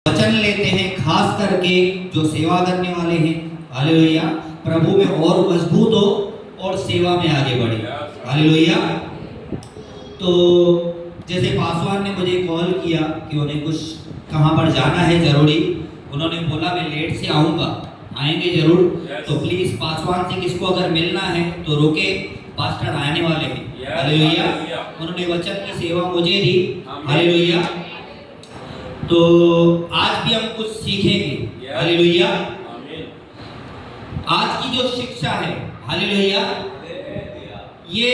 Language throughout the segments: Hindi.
वचन लेते हैं, खास करके जो सेवा करने वाले हैं, हालेलुया, प्रभु में और मजबूत हो और सेवा में आगे बढ़े, हालेलुया। तो जैसे पासवान ने मुझे कॉल किया कि उन्हें कुछ कहाँ पर जाना है जरूरी, उन्होंने बोला मैं लेट से आऊँगा, आएंगे जरूर। तो प्लीज पासवान से किसको अगर मिलना है तो रोके, पास्टर आने वाले हैं, हालेलुया। उन्होंने वचन की सेवा मुझे दी, हालेलुया। तो आज भी हम कुछ सीखेंगे, हालेलुया। आज की जो शिक्षा है, हालेलुया, ये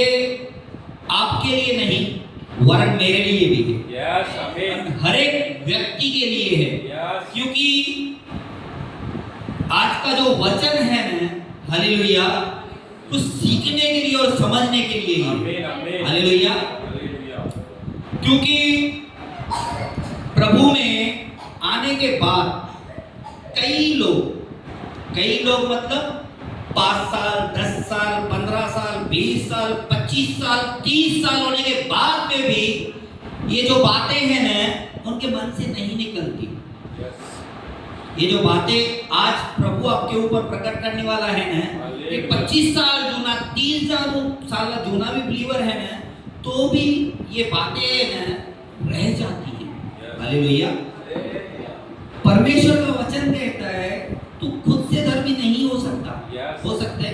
आपके लिए नहीं वरन मेरे लिए भी है, हर एक व्यक्ति के लिए है, क्योंकि आज का जो वचन है ना, हालेलुया, कुछ सीखने के लिए और समझने के लिए है, हालेलुया। क्योंकि प्रभु में आने के बाद कई लोग मतलब 5 साल, 10 साल, 15 साल, 20 साल, 25 साल, 30 साल होने के बाद में भी ये जो बातें हैं ना, उनके मन से नहीं निकलती। ये जो बातें आज प्रभु आपके ऊपर प्रकट करने वाला है ना, एक 25 साल जूना, 30 साल जूना भी बिलीवर है ना, तो भी ये बातें ना रह जाती हैं, हालेलुया। परमेश्वर का वचन कहता है तू खुद से धर्मी नहीं हो सकता, हो सकता है।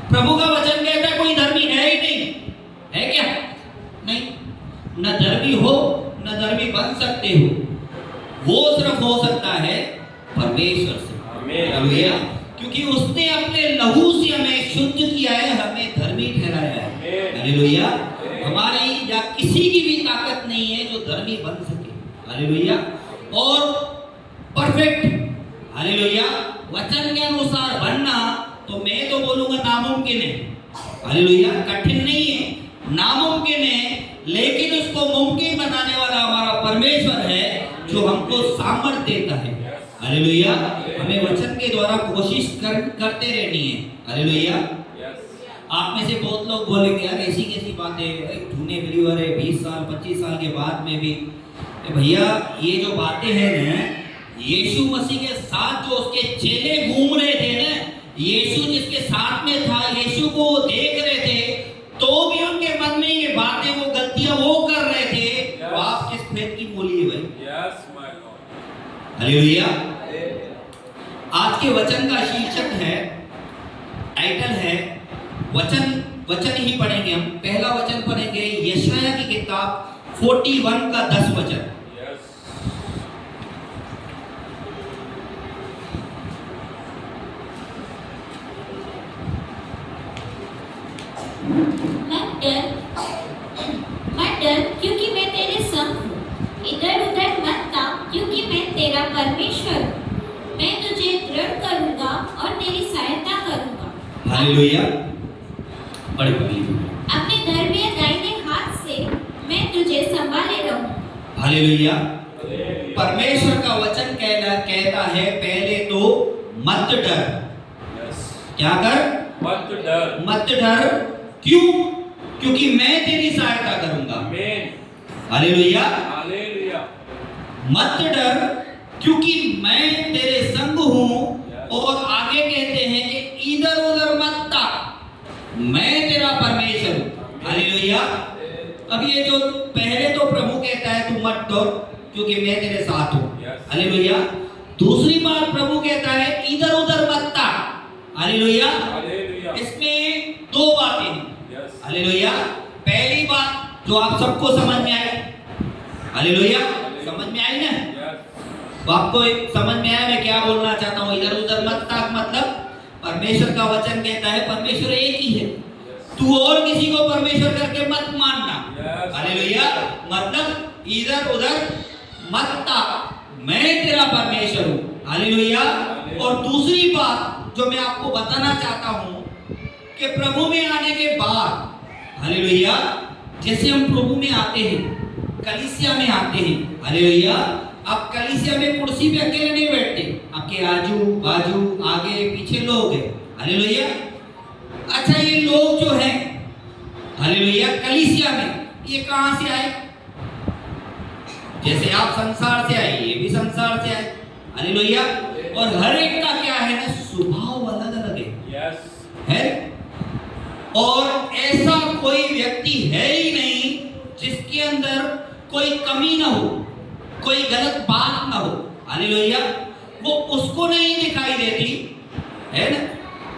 प्रभु का वचन कहता है कोई धर्मी है ही नहीं, है क्या? नहीं, न धर्मी हो न धर्मी बन सकते हो, वो सिर्फ हो सकता है परमेश्वर से, हालेलुया। क्योंकि उसने अपने लहू से हमें शुद्ध किया है, हमें धर्मी ठहराया है, हालेलुया। हमारी या किसी की भी ताकत नहीं है जो धर्मी बन सके, हालेलुया, और परफेक्ट, हालेलुया, वचन के अनुसार बनना, तो मैं तो बोलूंगा नामुमकिन है, हालेलुया। कठिन नहीं है, नामुमकिन है, लेकिन उसको मुमकिन बनाने वाला हमारा परमेश्वर है, जो हमको सामर्थ्य देता है, हालेलुया। हमें वचन के द्वारा कोशिश करते रहनी है, हालेलुया। आप में से बहुत लोग बोलेंगे यार ऐसी कैसी बातें, झूठे बिलीवर है 20 साल 25 साल के बाद में भी। भैया ये जो बातें हैं ना, यीशु मसीह के साथ जो उसके चेले घूम रहे थे ना, यीशु जिसके साथ में था, यीशु को वो देख रहे थे, तो भी उनके मन में ये बातें, वो गलतियां वो कर रहे थे, तो आप किस खेत की मूली है भाई? हालेलुया। आज के वचन का शीर्षक है, टाइटल है वचन ही पढ़ेंगे हम। पहला वचन पढ़ेंगे यशायाह की किताब 41 का 10 वचन। मत डर क्योंकि मैं तेरे संग हूँ, इधर उधर मत ताक क्योंकि मैं तेरा परमेश्वर हूँ। मैं तुझे दृढ़ करूँगा और तेरी सहायता करूँगा। हालेलुया। बड़े अपने धर्मी दाहिने हाथ से मैं तुझे संभाले रहूँगा। हालेलुया। परमेश्वर का वचन कहता है पहले तो मत डर। क्या कर? मत डर। क्यों? क्योंकि मैं तेरी सहायता करूंगा। हालेलुया। मत डर क्योंकि मैं तेरे संग हूं, और आगे कहते हैं कि इधर उधर मत ताक, मैं तेरा परमेश्वर हूं। हालेलुया। अब ये जो पहले तो प्रभु कहता है तू मत डर क्योंकि मैं तेरे साथ हूं, हालेलुया। दूसरी बात प्रभु कहता है इधर उधर मत ताक, हालेलुया। इसमें दो बातें हैं, हालेलुया। पहली बात जो आप सबको समझ में आई, हालेलुया, समझ में आई ना? तो आपको समझ में आया मैं क्या बोलना चाहता हूँ? इधर उधर मत ताक मतलब परमेश्वर का वचन कहता है परमेश्वर एक ही है, तू और किसी को परमेश्वर करके मत मानना, हालेलुया। मतलब इधर उधर मत ताक, मैं तेरा परमेश्वर हूँ, हालेलुया। और दूसरी बात जो मैं आपको बताना चाहता हूँ कि प्रभु में आने के बाद, हालेलुया, जैसे हम प्रभु में आते हैं, कलीसिया में आते हैं, हालेलुया। अब कलीसिया में कुर्सी पे अकेले नहीं बैठते, आपके आजू बाजू आगे पीछे लोग हैं, हालेलुया। अच्छा ये लोग जो हैं, हालेलुया, कलीसिया में ये कहां से आए? जैसे आप संसार से आए, ये भी संसार से आए, हालेलुया। और हर एक का क्या है ना, स्वभाव अलग अलग है। और ऐसा कोई व्यक्ति है ही नहीं जिसके अंदर कोई कमी ना हो, कोई गलत बात ना हो। हालेलुया। वो उसको नहीं दिखाई देती है ना,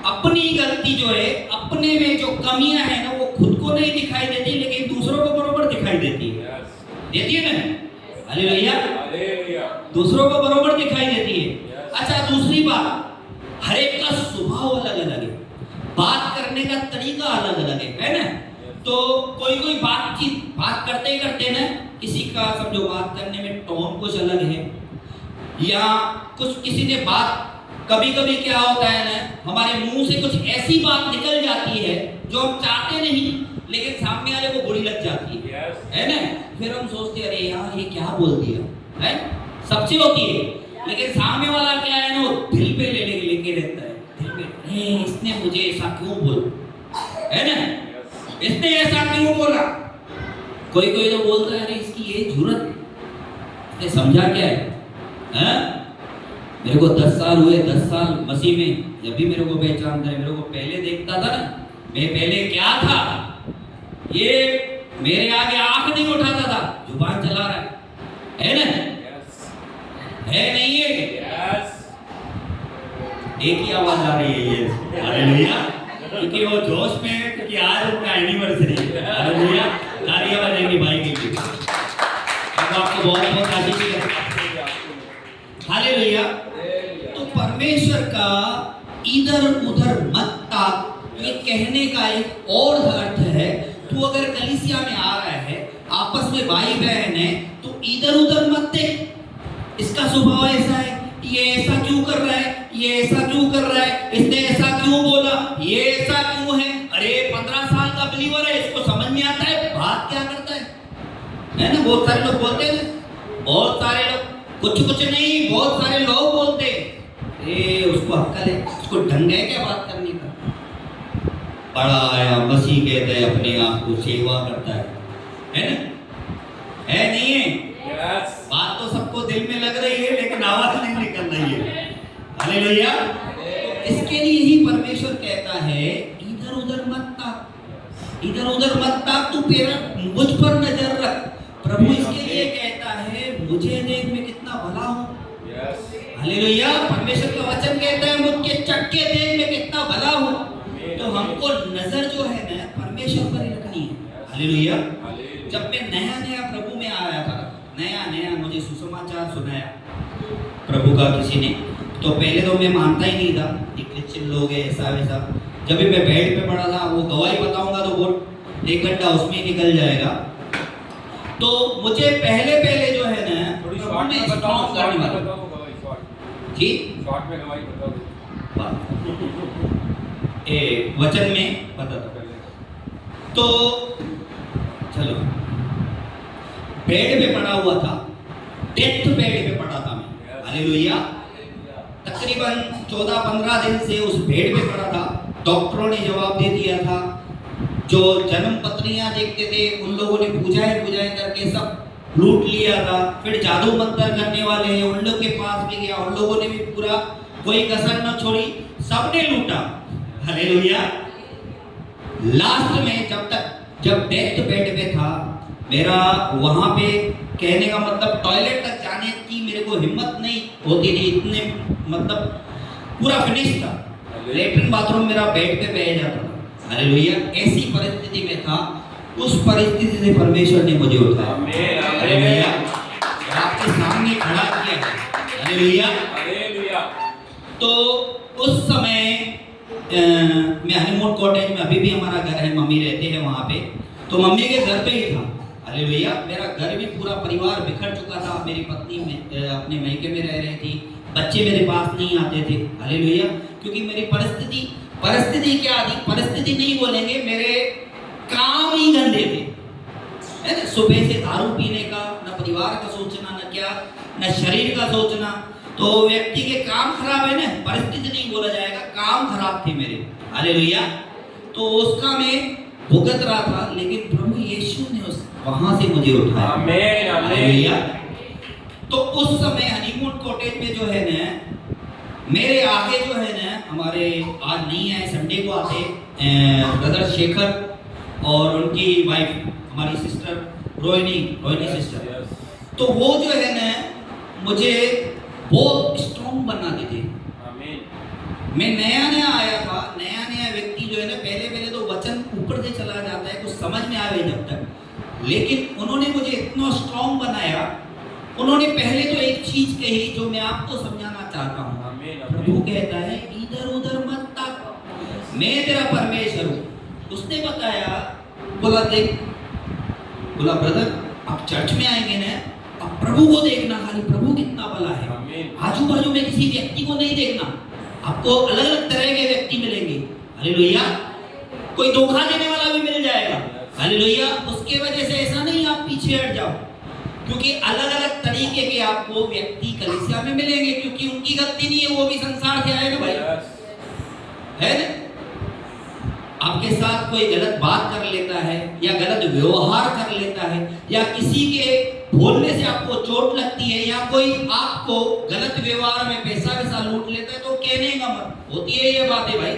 अपनी गलती जो है, अपने में जो कमियां हैं ना, वो खुद को नहीं दिखाई देती, लेकिन दूसरों को बरोबर दिखाई देती है। देती है ना? हालेलुया। दूसरों को बरोबर दिखाई देती है। अच्छा, दूसरी बात, हर एक का स्वभाव अलग अलग है, बात करने का तरीका अलग अलग है ना। तो कोई बात करते ही करते ना, किसी का समझो बात करने में टोन कुछ अलग है, या कुछ किसी ने बात, कभी कभी क्या होता है ना, हमारे मुंह से कुछ ऐसी बात निकल जाती है जो हम चाहते नहीं, लेकिन सामने वाले को बुरी लग जाती है ना। फिर हम सोचते हैं, अरे यार ये क्या बोल दिया है, सबसे होती है। लेकिन सामने वाला क्या है ना, वो दिल पे लेके रहता है, दिल पे, इसने मुझे ऐसा क्यों बोला, है ना, इसने ऐसा क्यों बोला। कोई तो बोलता है, अरे इसकी ये जरूरत, इसने समझा क्या है? मेरे को 10 साल हुए, 10 साल मसीह में, जब भी मेरे को पहचानता है, मेरे को पहले देखता था ना, मैं पहले क्या था, ये मेरे आगे आंख नहीं उठाता था, जुबान चला रहा है ना? है नहीं है? एक ही आवाज आ रही है ये, हालेलुया, क्योंकि वो जोश में है, क्योंकि आज उनका एनिवर्सरी है। हालेलुया, तालियां बजाएंगे भाई के लिए। अब आपको बहुत बहुत आशीष है। हालेलुया। तो परमेश्वर का इधर उधर मत ताक, ये कहने का एक और अर्थ है। तू अगर कलीसिया में आ रहा है, आपस में भाई बहन है, तो इधर उधर मत देख, इसका स्वभाव ऐसा है, ये ऐसा क्यों कर रहा है, ये ऐसा क्यों कर रहा है, इसने ऐसा क्यों बोला, ये ऐसा क्यों है, अरे 15 साल का बिलीवर है, इसको समझ में आता है बात क्या करता है ना। बहुत सारे लोग बोलते हैं, बहुत सारे लोग, कुछ नहीं, बहुत सारे लोग बोलते हैं, उसको अक्ल है, उसको ढंग है क्या बात करने का, बड़ा आया मसीह कहते हैं, अपने आप को सेवा करता है ना, है नहीं है? बात तो सबको दिल में लग रही है, लेकिन आवाज नहीं निकल रही है। हालेलुया। तो इसके लिए ही परमेश्वर कहता है, इधर उधर मत ताक, इधर उधर मत ताक, तू मुझ पर नजर रख। प्रभु इसके लिए कहता है, मुझे देख मैं कितना भला हूँ। हालेलुया। परमेश्वर का वचन कहता है, मुझके चक्के देख मैं कितना भला हूँ। तो हमको नजर जो है ना, परमेश्वर पर ही रखनी है। हालेलुया। जब मैं नया प्रभु में आया था, नया मुझे सुसमाचार सुनाया प्रभु का किसी ने, तो पहले तो मैं मानता ही नहीं था कि क्रिश्चियन लोग हैं ऐसा वैसा। जब भी मैं बेड पे पड़ा था, वो गवाही बताऊंगा तो वो 1 घंटा उसमें निकल जाएगा। तो मुझे पहले जो है ना, थोड़ी शॉर्ट में बताओ गवाही जी, शॉर्ट में गवाही बताओ, वचन में बता दो। तो चलो, बेड पे पड़ा हुआ था, डेथ बेड पे पड़ा था मैं। हालेलुया। तकरीबन 14-15 दिन से उस बेड पे पड़ा था। डॉक्टरों ने जवाब दे दिया था, जो जन्म पत्रियां देखते थे उन लोगों ने पूजाएं करके सब लूट लिया था। फिर जादू मंत्र करने वाले हैं, उन लोग के पास भी गया, उन लोगों ने भी पूरा कोई कसर न छोड़ी, सबने लूटा। हालेलुया। लास्ट में जब डेथ बेड पे था, मेरा वहां पे कहने का मतलब टॉयलेट तक जाने की मेरे को हिम्मत नहीं होती थी, इतने मतलब पूरा फिनिश था। लेटरिन बाथरूम मेरा बेड पे बह जाता था। हालेलुया। ऐसी परिस्थिति में था, उस परिस्थिति से परमेश्वर ने मुझे उठाया। हालेलुया। आपके सामने खड़ा किया है। हालेलुया। तो उस समय मैं हनीमून कॉटेज में, अभी भी हमारा घर है, मम्मी रहते हैं वहाँ पे, तो मम्मी के घर पे ही था। हालेलुया। मेरा घर भी पूरा परिवार बिखर चुका था, मेरी पत्नी में अपने मैके में रह रही थी, बच्चे मेरे पास नहीं आते थे। हालेलुया। क्योंकि मेरी परिस्थिति क्या थी, परिस्थिति नहीं बोलेंगे, मेरे काम ही गंदे थे, है ना। सुबह से दारू पीने का, न परिवार का सोचना, न क्या, न शरीर का सोचना। तो व्यक्ति के काम खराब है ना, परिस्थिति नहीं बोला जाएगा, काम खराब थे मेरे। हालेलुया। तो उसका मैं भुगत रहा था, लेकिन प्रभु यीशु ने वहां से मुझे उठाया। आमीन। हालेलुया। तो उस समय हनीमून कॉटेज में जो है ना, मेरे आगे जो है ना, हमारे आज नहीं आए, संडे को आते ब्रदर शेखर और उनकी वाइफ हमारी सिस्टर रोहिणी सिस्टर। तो वो जो है ना मुझे बहुत स्ट्रॉन्ग बनाते थे। मैं नया आया था, नया व्यक्ति जो है ना, पहले तो वचन ऊपर से चला जाता है, कुछ समझ में आवे जब तक, लेकिन उन्होंने मुझे इतना स्ट्रॉन्ग बनाया। उन्होंने पहले तो एक चीज कही जो मैं आपको समझाना चाहता हूँ। प्रभु कहता है इधर उधर मत ताक, मैं तेरा परमेश्वर हूँ। उसने बताया, बोला देख, बोला ब्रदर आप चर्च में आएंगे ना, अब प्रभु को देखना, खाली प्रभु कितना भला है, आजू बाजू में किसी व्यक्ति को नहीं देखना। आपको अलग अलग तरह के व्यक्ति मिलेंगे, हालेलुया। कोई धोखा देने वाला भी मिल जाएगा, हालेलुया। उसके वजह से ऐसा नहीं आप पीछे हट जाओ, क्योंकि अलग अलग तरीके के आपको व्यक्ति कलीसिया में मिलेंगे, क्योंकि उनकी गलती नहीं है, वो भी संसार से आए ना भाई, है ना। आपके साथ कोई गलत बात कर लेता है या गलत व्यवहार कर लेता है या किसी के बोलने से आपको चोट लगती है या कोई आपको गलत व्यवहार में पैसा लूट लेता है, तो कहने का मत, होती है ये बातें भाई,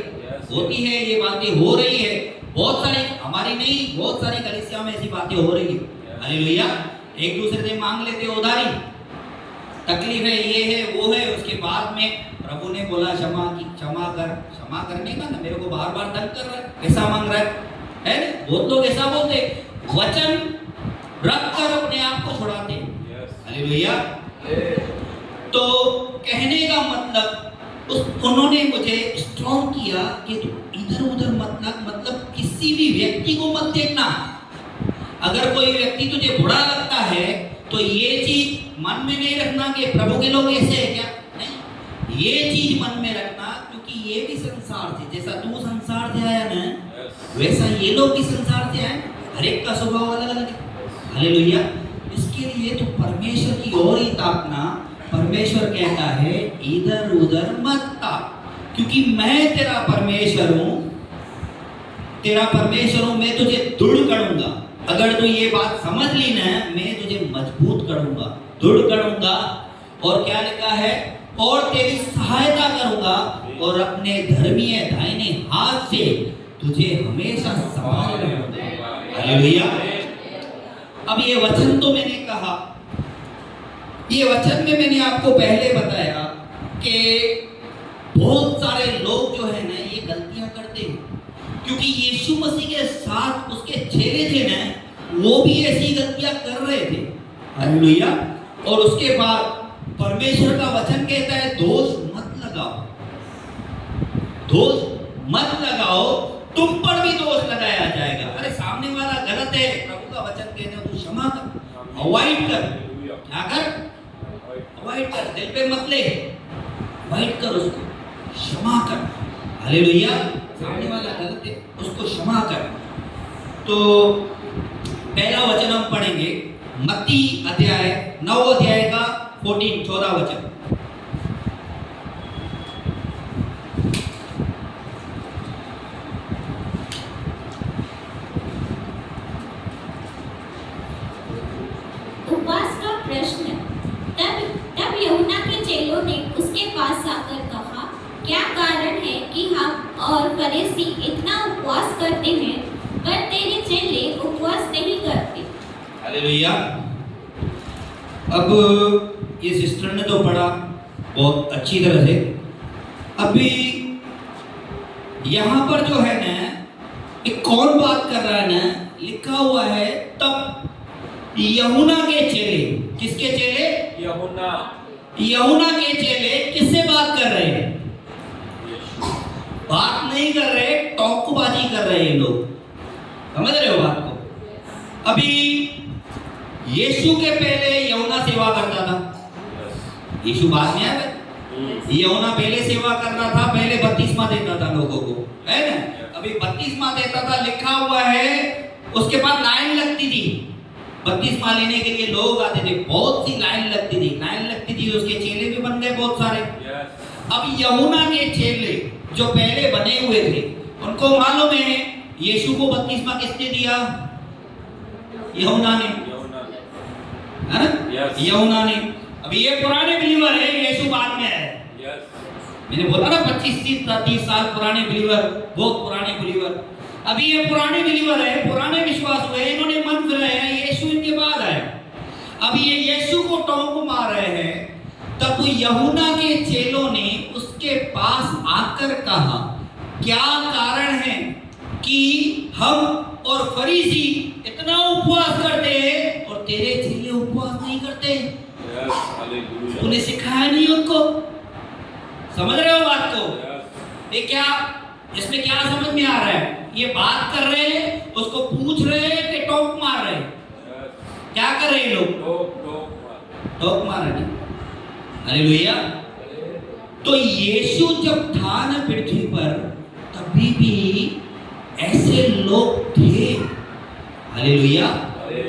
होती है ये बातें, हो रही है बहुत सारी, हमारी नहीं, बहुत सारी कलीसिया में ऐसी बातें हो रही है, हालेलुया। एक दूसरे से मांग लेते उधारी, तकलीफ है, ये है वो है, उसके बाद में प्रभु ने बोला क्षमा कर, क्षमा करने का ना, मेरे को बार बार तंग कर रहा है, पैसा मांग रहा है ना। बहुत लोग ऐसा बोलते, वचन रख कर अपने आप को छुड़ाते, हालेलुया। तो कहने का मतलब उन्होंने मुझे स्ट्रॉन्ग किया कि तू इधर उधर मतलब किसी भी व्यक्ति को मत देखना। अगर कोई व्यक्ति तुझे बुरा लगता है तो ये चीज मन में नहीं रखना कि प्रभु के लोग ऐसे है क्या, नहीं, ये चीज मन में रखना, क्योंकि ये भी संसार से, जैसा तू संसार से आया ना, वैसा ये लोग भी संसार से आए, हर एक का स्वभाव अलग अलग है, हालेलुया। इसके लिए तो परमेश्वर की ओर ही ताकना। परमेश्वर कहता है इधर उधर मत ताक, क्योंकि मैं तेरा परमेश्वर हूँ, मैं तुझे दृढ़ करूंगा। अगर तू ये बात समझ ली ना, मैं तुझे मजबूत करूंगा, दृढ़ करूंगा, और क्या लिखा है, और तेरी सहायता करूंगा और अपने धर्मीय दाहिने हाथ से तुझे हमेशा संभाल लूंगा, हालेलुया। अब ये वचन तो मैंने कहा, ये वचन में मैंने आपको पहले बताया कि बहुत सारे लोग जो है ना ये गलतियां करते हैं, क्योंकि यीशु मसीह के साथ उसके चेले थे ना, वो भी ऐसी गलतियां कर रहे थे, हालेलुया। और उसके बाद परमेश्वर का वचन कहता है दोष मत लगाओ, दोष मत लगाओ, तुम पर भी दोष लगाया जाएगा। अरे सामने वाला गलत है, प्रभु का वचन कहते हैं तू क्षमा कर, अवॉइड कर, क्या कर, अवॉइड कर, दिल पे मत ले, अवॉइड कर उसको, क्षमा कर, हालेलुया। सामने वाला गलत है उसको क्षमा कर। तो पहला वचन हम पढ़ेंगे मत्ती अध्याय 9 अध्याय का 14 वचन। उपवास का प्रश्न। तब यूहन्ना के चेलों ने उसके पास आकर कहा, क्या कारण है कि हम और फरीसी इतना उपवास करते हैं पर तेरे चेले उपवास नहीं करते? हालेलुया। अब ये सिस्टर ने तो पढ़ा बहुत अच्छी तरह से। अभी यहाँ पर जो है ना, एक कौन बात कर रहा है ना, लिखा हुआ है तब यूहन्ना के चेले, किसके चेले? यूहन्ना के चेले किससे बात कर रहे हैं? बात नहीं कर रहे, टॉकबाजी कर रहे हैं लोग, समझ रहे हो बात को? अभी यीशु के पहले यूहन्ना सेवा करता था, यीशु बाद में आया, यूहन्ना पहले सेवा कर रहा था, पहले बपतिस्मा देता था लोगों को, है ना। अभी बपतिस्मा देता था, लिखा हुआ है, उसके बाद लाइन लगती थी, बपतिस्मा लेने के लिए लोग आते थे, बहुत सी लाइन लगती थी, उसके चेले भी बन गए बहुत सारे। अब यूहन्ना के चेले जो पहले बने हुए थे, उनको मालूम है यीशु को बपतिस्मा किसने दिया? यूहन्ना ने, है ना, यूहन्ना ने। अभी ये पुराने बिलीवर है, यीशु बाद में है। Yes. मैंने बोला ना 25-30 साल पुराने बिलीवर, बहुत पुराने बिलीवर। अभी ये पुराने बिलीवर है, पुराने विश्वास हुए, इन्होंने मन फिराया, यीशु इनके बाद आया। अब ये यीशु को टोंक मार रहे हैं। तब यूहन्ना के चेलों ने उसके पास आकर कहा, क्या कारण है कि हम और फरीसी इतना उपवास करते हैं और तेरे चेले उपवास नहीं करते? Yes. Hallelujah. तूने सिखाया नहीं उनको? समझ रहे हो बात को? Yes. ये क्या, इसमें क्या समझ में आ रहा है? ये बात कर रहे हैं, उसको पूछ रहे हैं कि टोक मार रहे हैं? Yes. क्या कर रहे हैं लोग? टोक मार रहे हैं। हालेलुया। तो यीशु जब था ना पृथ्वी पर, तभी भी ऐसे लोग थे। हालेलुया।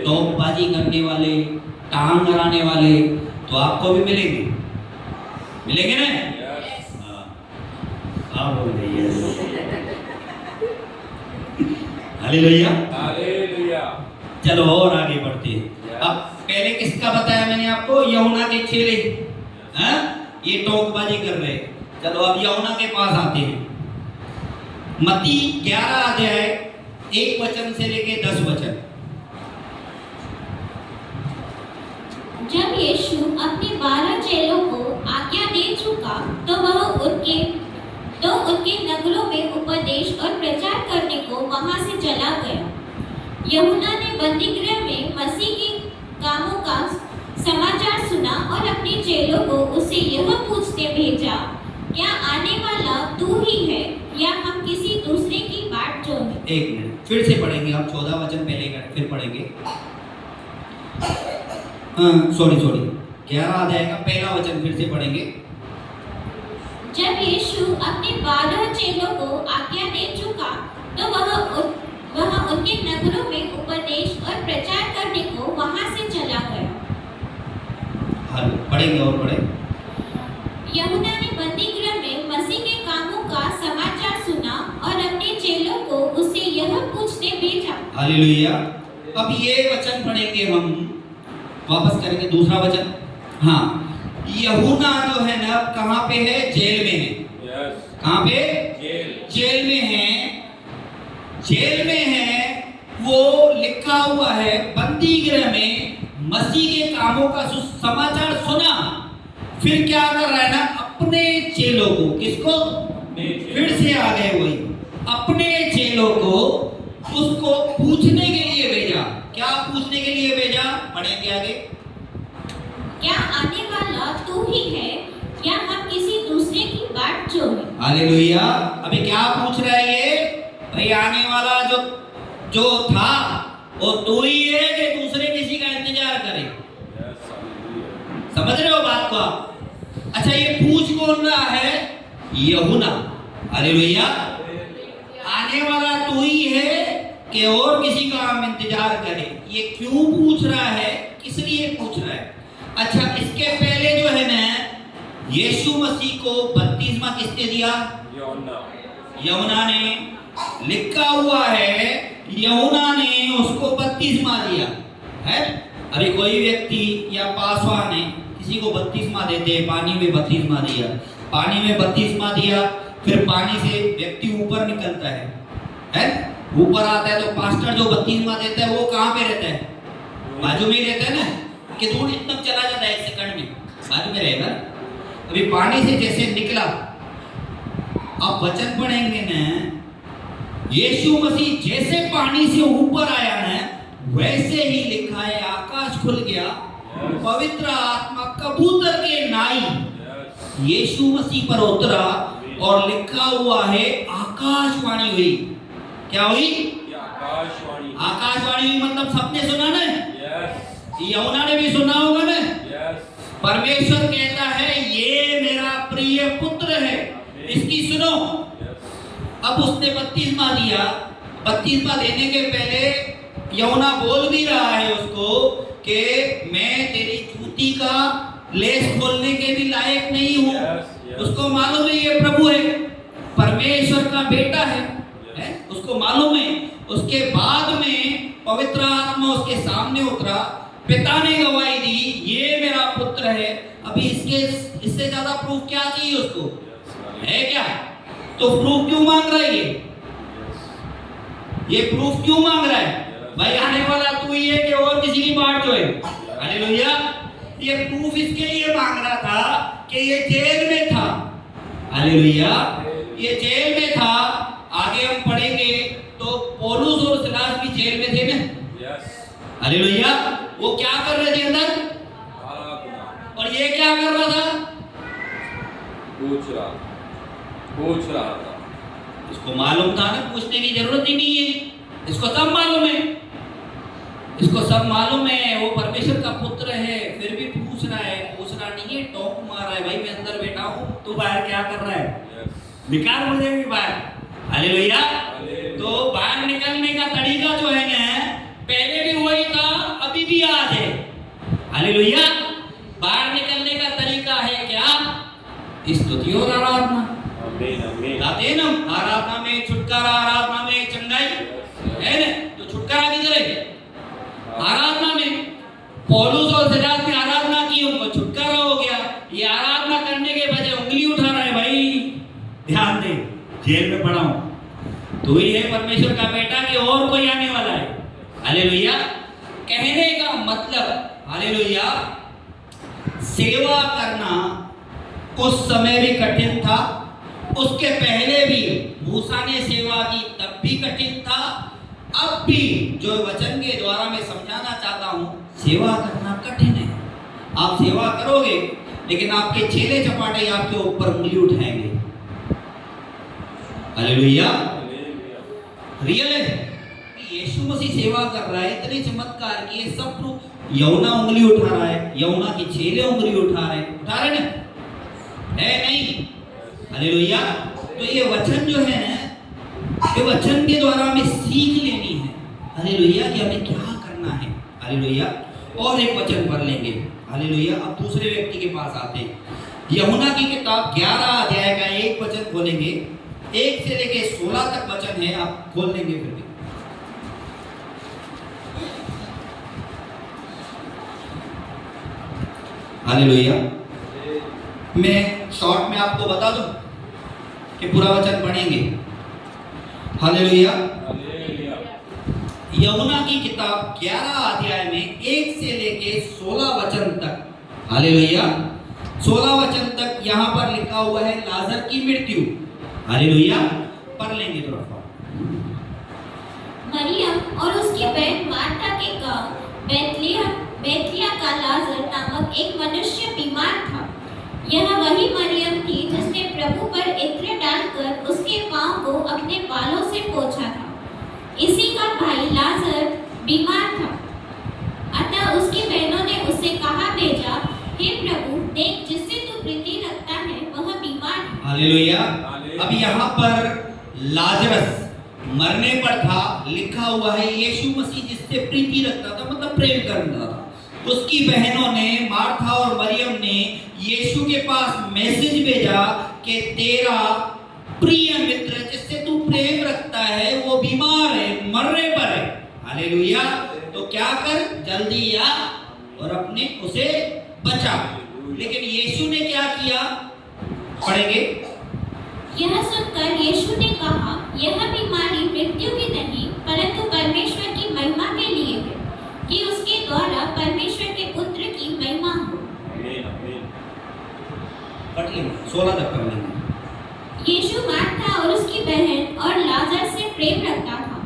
टोकबाजी करने वाले, टांग अड़ाने वाले तो आपको भी मिलेंगे, मिलेंगे ना? Yes. हाँ बोल रही है। हालेलुया। Hallelujah. चलो और आगे बढ़ते हैं। अब पहले किसका बताया मैंने आपको? यूहन्ना के चेले, हैं? ये टोकबाजी कर रहे हैं। चलो अब यूहन्ना के पास आते हैं। मत्ती 11 अध्याय 1 वचन से लेके 10 वचन। जब यीशु अपने 12 चेलों को आज्ञा दे चुका तो वह उनके नगरों में उपदेश और प्रचार करने को वहां से चला गया। यूहन्ना ने बंदीगृह में मसीह के कामों का समाचार सुना और अपने चेलों को उससे यह पूछते भेजा, क्या आने वाला तू ही है या हम किसी दूसरे की बाट जोहें? एक मिनट फिर से पढ़ेंगे, हम 14 वचन पहले कर फिर पढ़ेंगे। सॉरी 11 अध्याय का पहला वचन फिर से पढ़ेंगे। जब यीशु अपने 12 चेलों को आज्ञा दे चुका तो वह उनके नगरों में उपदेश और प्रचार करने को वहां से चला गया। हाँ पढ़ेंगे और पढ़े। यूहन्ना ने बंदीगृह में मसीह के कामों का समाचार सुना और अपने चेलों को उससे यह पूछते भेजा। हालेलुया। अब ये वचन पढ़ेंगे हम, वापस करेंगे दूसरा वचन। हाँ, यूहन्ना जो है ना कहाँ पे है? जेल में है। Yes. कहाँ पे? जेल में है। जेल में है, वो लिखा हुआ है बंदी गृह में मसीह के कामों का समाचार सुना। फिर क्या कर रहा है ना? अपने चेलों को, किसको? फिर से आ गए वही, अपने चेलों को उसको पूछने के लिए भेजा। क्या पूछने के लिए भेजा? पढ़ेंगे आगे। क्या आने वाला तू ही है या हम किसी दूसरे की बाट जोहें? हालेलुया। अभी क्या पूछ रहा है ये? भाई आने वाला जो था वो तू ही है कि दूसरे किसी का इंतजार करे? Yes. Hallelujah. समझ रहे हो बात को आप? अच्छा ये पूछ कौन रहा है? यूहन्ना। हालेलुया। आने वाला तू ही है कि और किसी का हम इंतजार करें? ये क्यों पूछ रहा है? किस लिए पूछ रहा है? अच्छा इसके पहले जो है ना, यीशु मसीह को बपतिस्मा किसने दिया? यूहन्ना ने। लिखा हुआ है यूहन्ना ने उसको बपतिस्मा दिया है। अभी कोई व्यक्ति या पासवान है, किसी को बपतिस्मा देते हैं, पानी में बपतिस्मा दिया, पानी में बपतिस्मा दिया, फिर पानी से व्यक्ति ऊपर निकलता है? ऊपर आता है तो पास्टर जो बपतिस्मा देता है वो कहाँ पे रहता है? बाजू में ही रहता है ना, कि दूर इतना चला जाता है 1 सेकंड में, बाजू में रहेगा। अभी पानी से जैसे निकला, अब वचन पढ़ेंगे ना, यीशु मसीह जैसे पानी से ऊपर आया ना, वैसे ही लिखा है आकाश खुल गया, पवित्र आत्मा कबूतर के नाई यीशु मसीह पर उतरा और लिखा हुआ है आकाशवाणी हुई। क्या हुई? आकाशवाणी। आकाशवाणी हुई मतलब सबने सुना ना? Yes. यूहन्ना ने भी सुना होगा ना? Yes. परमेश्वर कहता है ये मेरा प्रिय पुत्र है, इसकी सुनो। Yes. अब उसने बपतिस्मा दिया। बपतिस्मा देने के पहले यूहन्ना बोल भी रहा है उसको कि मैं तेरी जूती का लेस खोलने के भी लायक नहीं हूँ। Yes, yes. उसको मालूम है ये प्रभु है, परमेश्वर का बेटा है, उसको मालूम है। उसके बाद में पवित्र आत्मा उसके सामने उतरा, पिता ने गवाही दी, ये मेरा पुत्र है। अभी इससे ज्यादा प्रूफ क्या चाहिए उसको? है क्या? तो प्रूफ क्यों मांग रहा है ये प्रूफ क्यों मांग रहा है? भाई आने वाला तू ही है कि और किसी की बात जो है? हालेलुया। ये प्रूफ इसके लिए मांग रहा था कि ये जेल में था। हालेलुया। ये जेल में था। आगे हम पढ़ेंगे तो पौलुस और सिलास भी जेल में थे ना। हालेलुया। वो क्या कर रहे थे अंदर? और ये क्या कर रहा था? पूछ रहा था। इसको मालूम था ना, पूछने की जरूरत ही नहीं है। इसको सब मालूम है। इसको सब मालूम है वो परमेश्वर का पुत्र है, फिर भी पूछ रहा है। पूछ रहा नहीं है, टोक मार रहा है। भाई मैं अंदर बैठा हूं, तू बाहर क्या कर रहा है? निकाल मुझे भी बाहर। हालेलुया। तो बाहर निकलने का तरीका जो है ना, पहले भी वही था, अभी भी आज है। हालेलुया। बाहर निकलने का तरीका है क्या? स्तुति और आराधना। गाते ना, आराधना में छुटकारा, आराधना में चंगाई है ना। तो छुटकारा किधर है? आराधना में। पौलुस और सिलास ने आराधना की, उनको छुटकारा हो गया। ये आराधना करने के बजाय उंगली उठा रहा है। भाई ध्यान दे, जेल में पड़ा हूं, तू ही है परमेश्वर का बेटा कि और कोई आने वाला है? हालेलुया। कहने का मतलब, हालेलुया, सेवा करना उस समय भी कठिन था, उसके पहले भी मूसा ने सेवा की तब भी कठिन था, अब भी जो वचन के द्वारा मैं समझाना चाहता हूं, सेवा करना कठिन है। आप सेवा करोगे लेकिन आपके चेले चपाटे आपके ऊपर उंगली उठाएंगे। हालेलुया। रियल है कि यीशु मसीह सेवा कर रहा है, इतने चमत्कार किए, सब प्रूफ। यहुना उंगली उठा रहा है, यहुना के चेले उंगली उठा रहे ना? है नहीं? हालेलुया। तो ये वचन जो है ना, ये वचन के द्वारा हमें सीख लेनी है। हालेलुया कि हमें क्या करना है। हालेलुया। और एक वचन पढ़ लेंगे। हालेलुया। अब दूसरे व्यक्ति के पास आते हैं। यहुना की किताब 11 अध्याय का एक वचन खोलेंगे। 1 से लेके 16 तक वचन है, आप खोल लेंगे फिर भी। हालेलुया। मैं शॉर्ट में आपको बता दूं कि पूरा वचन पढ़ेंगे। हालेलुया। यहुना की किताब 11 अध्याय में 1 से लेके 16 वचन तक। हालेलुया। 16 वचन तक यहाँ पर लिखा हुआ है लाजर की मृत्यु। हालेलुया। पढ़ लेंगे थोड़ा सा। मरियम और उसकी बहन मार्था के गांव बैतलिया का लाजर नामक एक मनुष्य बीमार था। यह वही मरियम थी जिसने प्रभु पर इत्र डालकर उसके पांव को अपने बालों से पोंछा था। इसी का भाई लाजर बीमार था। अतः उसकी बहनों ने उसे कहा भेजा, हे प्रभु, देख जिससे तू प्रीति रखता है वह बीमार है। हालेलुया। अब यहाँ पर लाजरस मरने पर था, लिखा हुआ है यीशु मसीह जिससे प्रीति रखता था, मतलब प्रेम करता था। उसकी बहनों ने, मार्था और मरियम ने यीशु के पास मैसेज भेजा कि तेरा प्रिय मित्र जिससे तू प्रेम रखता है वो बीमार है, मरने पर है। हालेलुया। तो क्या कर, जल्दी आ और अपने उसे बचा। लेकिन यीशु ने क्या किया, पढ़ेंगे। यह सुनकर यीशु ने कहा, यह बीमारी मृत्यु की नहीं परंतु परमेश्वर की महिमा के लिए है, कि उसके द्वारा परमेश्वर के पुत्र की महिमा हो। पढ़ लेंगे, 16 तक पढ़ लेंगे। यीशु मार्था और उसकी बहन और लाजर से प्रेम रखता था।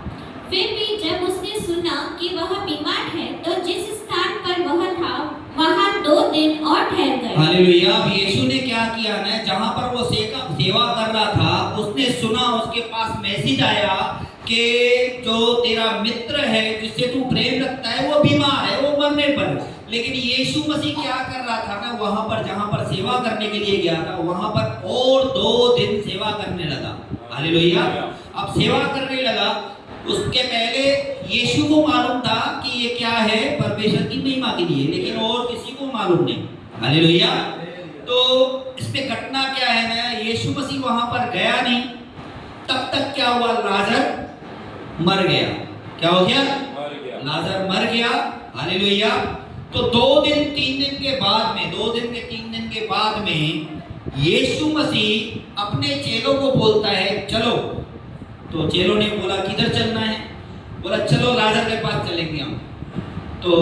फिर भी जब उसने सुना कि वह बीमार है, तो जिस स्थान पर वह था वहां 2 दिन और ठहर गए। हालेलुया। अब यीशु ने क्या किया ना, जहां पर वो सेवा कर रहा था, उसने सुना, उसके पास मैसेज आया कि जो तेरा मित्र है जिससे तू प्रेम रखता है वो बीमार है, वो मरने पर। लेकिन यीशु मसीह क्या कर रहा था ना, वहां पर जहां पर सेवा करने के लिए गया था, वहां पर और 2 दिन सेवा करने लगा। हालेलुया। अब सेवा करने लगा। उसके पहले यीशु को मालूम था कि ये क्या है, परमेश्वर की महिमा के लिए, लेकिन और किसी को मालूम नहीं। हालेलुया। तो इसमें घटना क्या है ना, यीशु मसीह वहां पर गया नहीं, तब तक क्या हुआ, लाजर मर गया। क्या हो गया? लाजर मर गया। हालेलुया। तो 2 दिन 3 दिन के बाद में, 2 दिन के 3 दिन के बाद में यीशु मसीह अपने चेलों को बोलता है चलो। तो चेलों ने बोला किधर चलना है? बोला चलो लाजर के पास चलेंगे हम। तो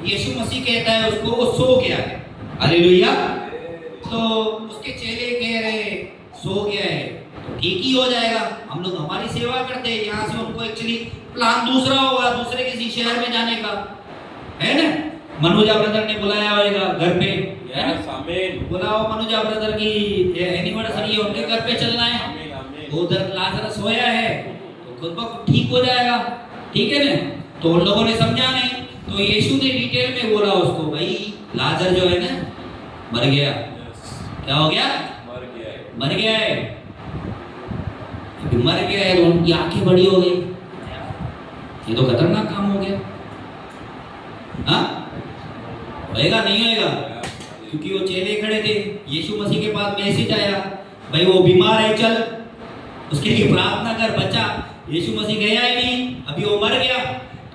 यीशु मसीह कहता है उसको वो सो गया है। हालेलुया। तो उसके चेले कह रहे सो गया है तो ठीक ही हो जाएगा, हम लोग हमारी सेवा करते हैं। यहाँ से उनको एक्चुअली प्लान दूसरा होगा, दूसरे किसी शहर में जाने का, है ना। मनुजा ब्रदर ने बुलाया होगा घर पे, यस आमीन। बुलाओ मनुजा ब्रदर की एनिवर्सरी है, उनके घर पे चलना है। आमीन आमीन। उधर लाजरस सोया है तो खुद ब खुद ठीक हो जाएगा, ठीक है ना। तो उन लोगों ने समझा नहीं, तो यीशु ने डिटेल में बोला उसको, भाई लाजर जो है ना मर गया। यस क्या हो गया? मर गया है। मर गया है। अभी मर गया है तो उनकी आंखें बड़ी हो गई। ये तो खतरनाक काम हो गया। हाँ होएगा नहीं होएगा? क्योंकि वो चेले खड़े थे, यीशु मसीह के पास मैसेज आया, भाई वो बीमार है चल उसके लिए प्रार्थना कर, बच्चा। यीशु मसीह गया ही नहीं, अभी वो मर गया।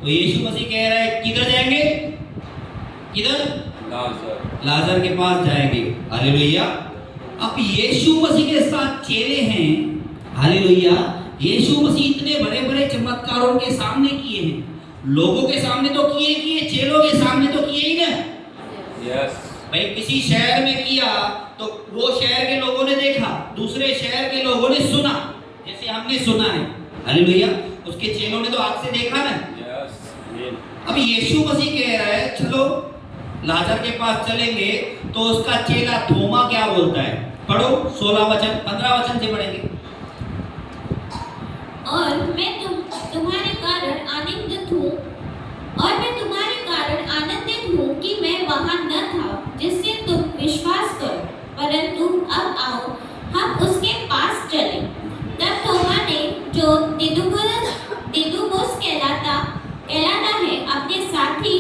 तो यीशु मसीह कह रहा है किधर जाएंगे? किधर? लाजर। लाजर के पास जाएंगे। हालेलुया। अब यीशु मसीह के साथ चेले हैं। हालेलुया। यीशु मसीह इतने बड़े बड़े चमत्कारों के सामने किए हैं, लोगों के सामने तो किए, चेलों के सामने तो किए ही ना। यस भाई किसी शहर में किया तो वो शहर के लोगों ने देखा, दूसरे शहर के लोगों ने सुना, जैसे हमने सुना है। हालेलुया। उसके चेलों ने तो आँख से देखा ना। यस आमीन। अब यीशु मसीह कह रहा है चलो लाजर के पास चलेंगे। तो उसका चेला थोमा क्या बोलता है? पढ़ो 16 वचन, 15 वचन से पढ़ेंगे। और मैं तुम्हारे कारण आनंदित हूँ, और मैं तुम्हारे कारण आनंदित हूँ कि मैं वहाँ न था, जिससे तुम विश्वास करो। परंतु अब आओ हम उसके पास चलें। तब थोमा ने, जो दिदुमुस कहलाता है, अपने साथी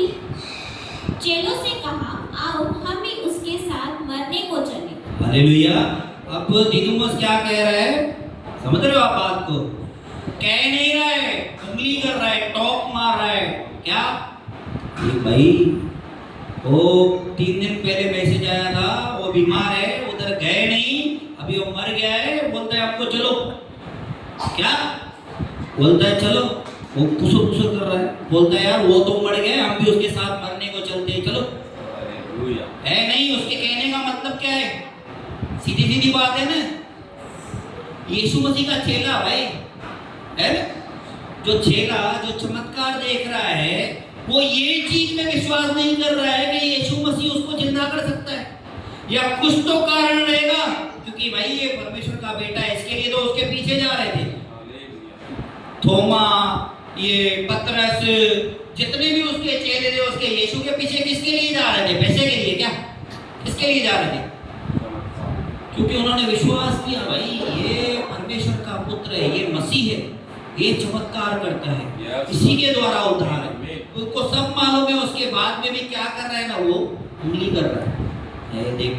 चेलों से कहा, आओ हम भी उसके साथ मरने को चलें। हालेलुया। अब दिदुमुस क्या कह रहा है? समझ रहे हो आप बात को? कह नहीं रहा है, उंगली कर रहा है, टॉप मार रहा है। क्या? ये भाई वो 3 दिन पहले मैसेज आया था, वो बीमार है, उधर गए नहीं, अभी वो मर गया है, बोलता है आपको चलो। क्या बोलता है? चलो। वो कुसुर कर रहा है, बोलता है यार वो तो मर गया, हम भी उसके साथ मरने को चलते हैं, चलो। हालेलुया। है नहीं, उसके कहने का मतलब क्या है? सीधी सीधी बात है ना। यीशु मसीह का चेला भाई, है ना, जो चेला जो चमत्कार देख रहा है, वो ये चीज में विश्वास नहीं कर रहा है कि यीशु मसीह उसको जिंदा कर सकता है, या कुछ तो कारण रहेगा, क्योंकि भाई ये परमेश्वर का बेटा है। इसके लिए तो उसके पीछे जा रहे थे थोमा, ये पतरस, जितने भी उसके चेले थे, उसके यीशु के पीछे किसके लिए जा रहे थे? पैसे के लिए? क्या किसके लिए जा रहे थे? क्योंकि उन्होंने विश्वास किया भाई ये परमेश्वर का पुत्र है, ये मसीह है, ये चमत्कार करता है, इसी के द्वारा उद्धार है। उनको सब मालूम है। उसके बाद में भी क्या कर रहा है ना, वो उंगली कर रहा है, देख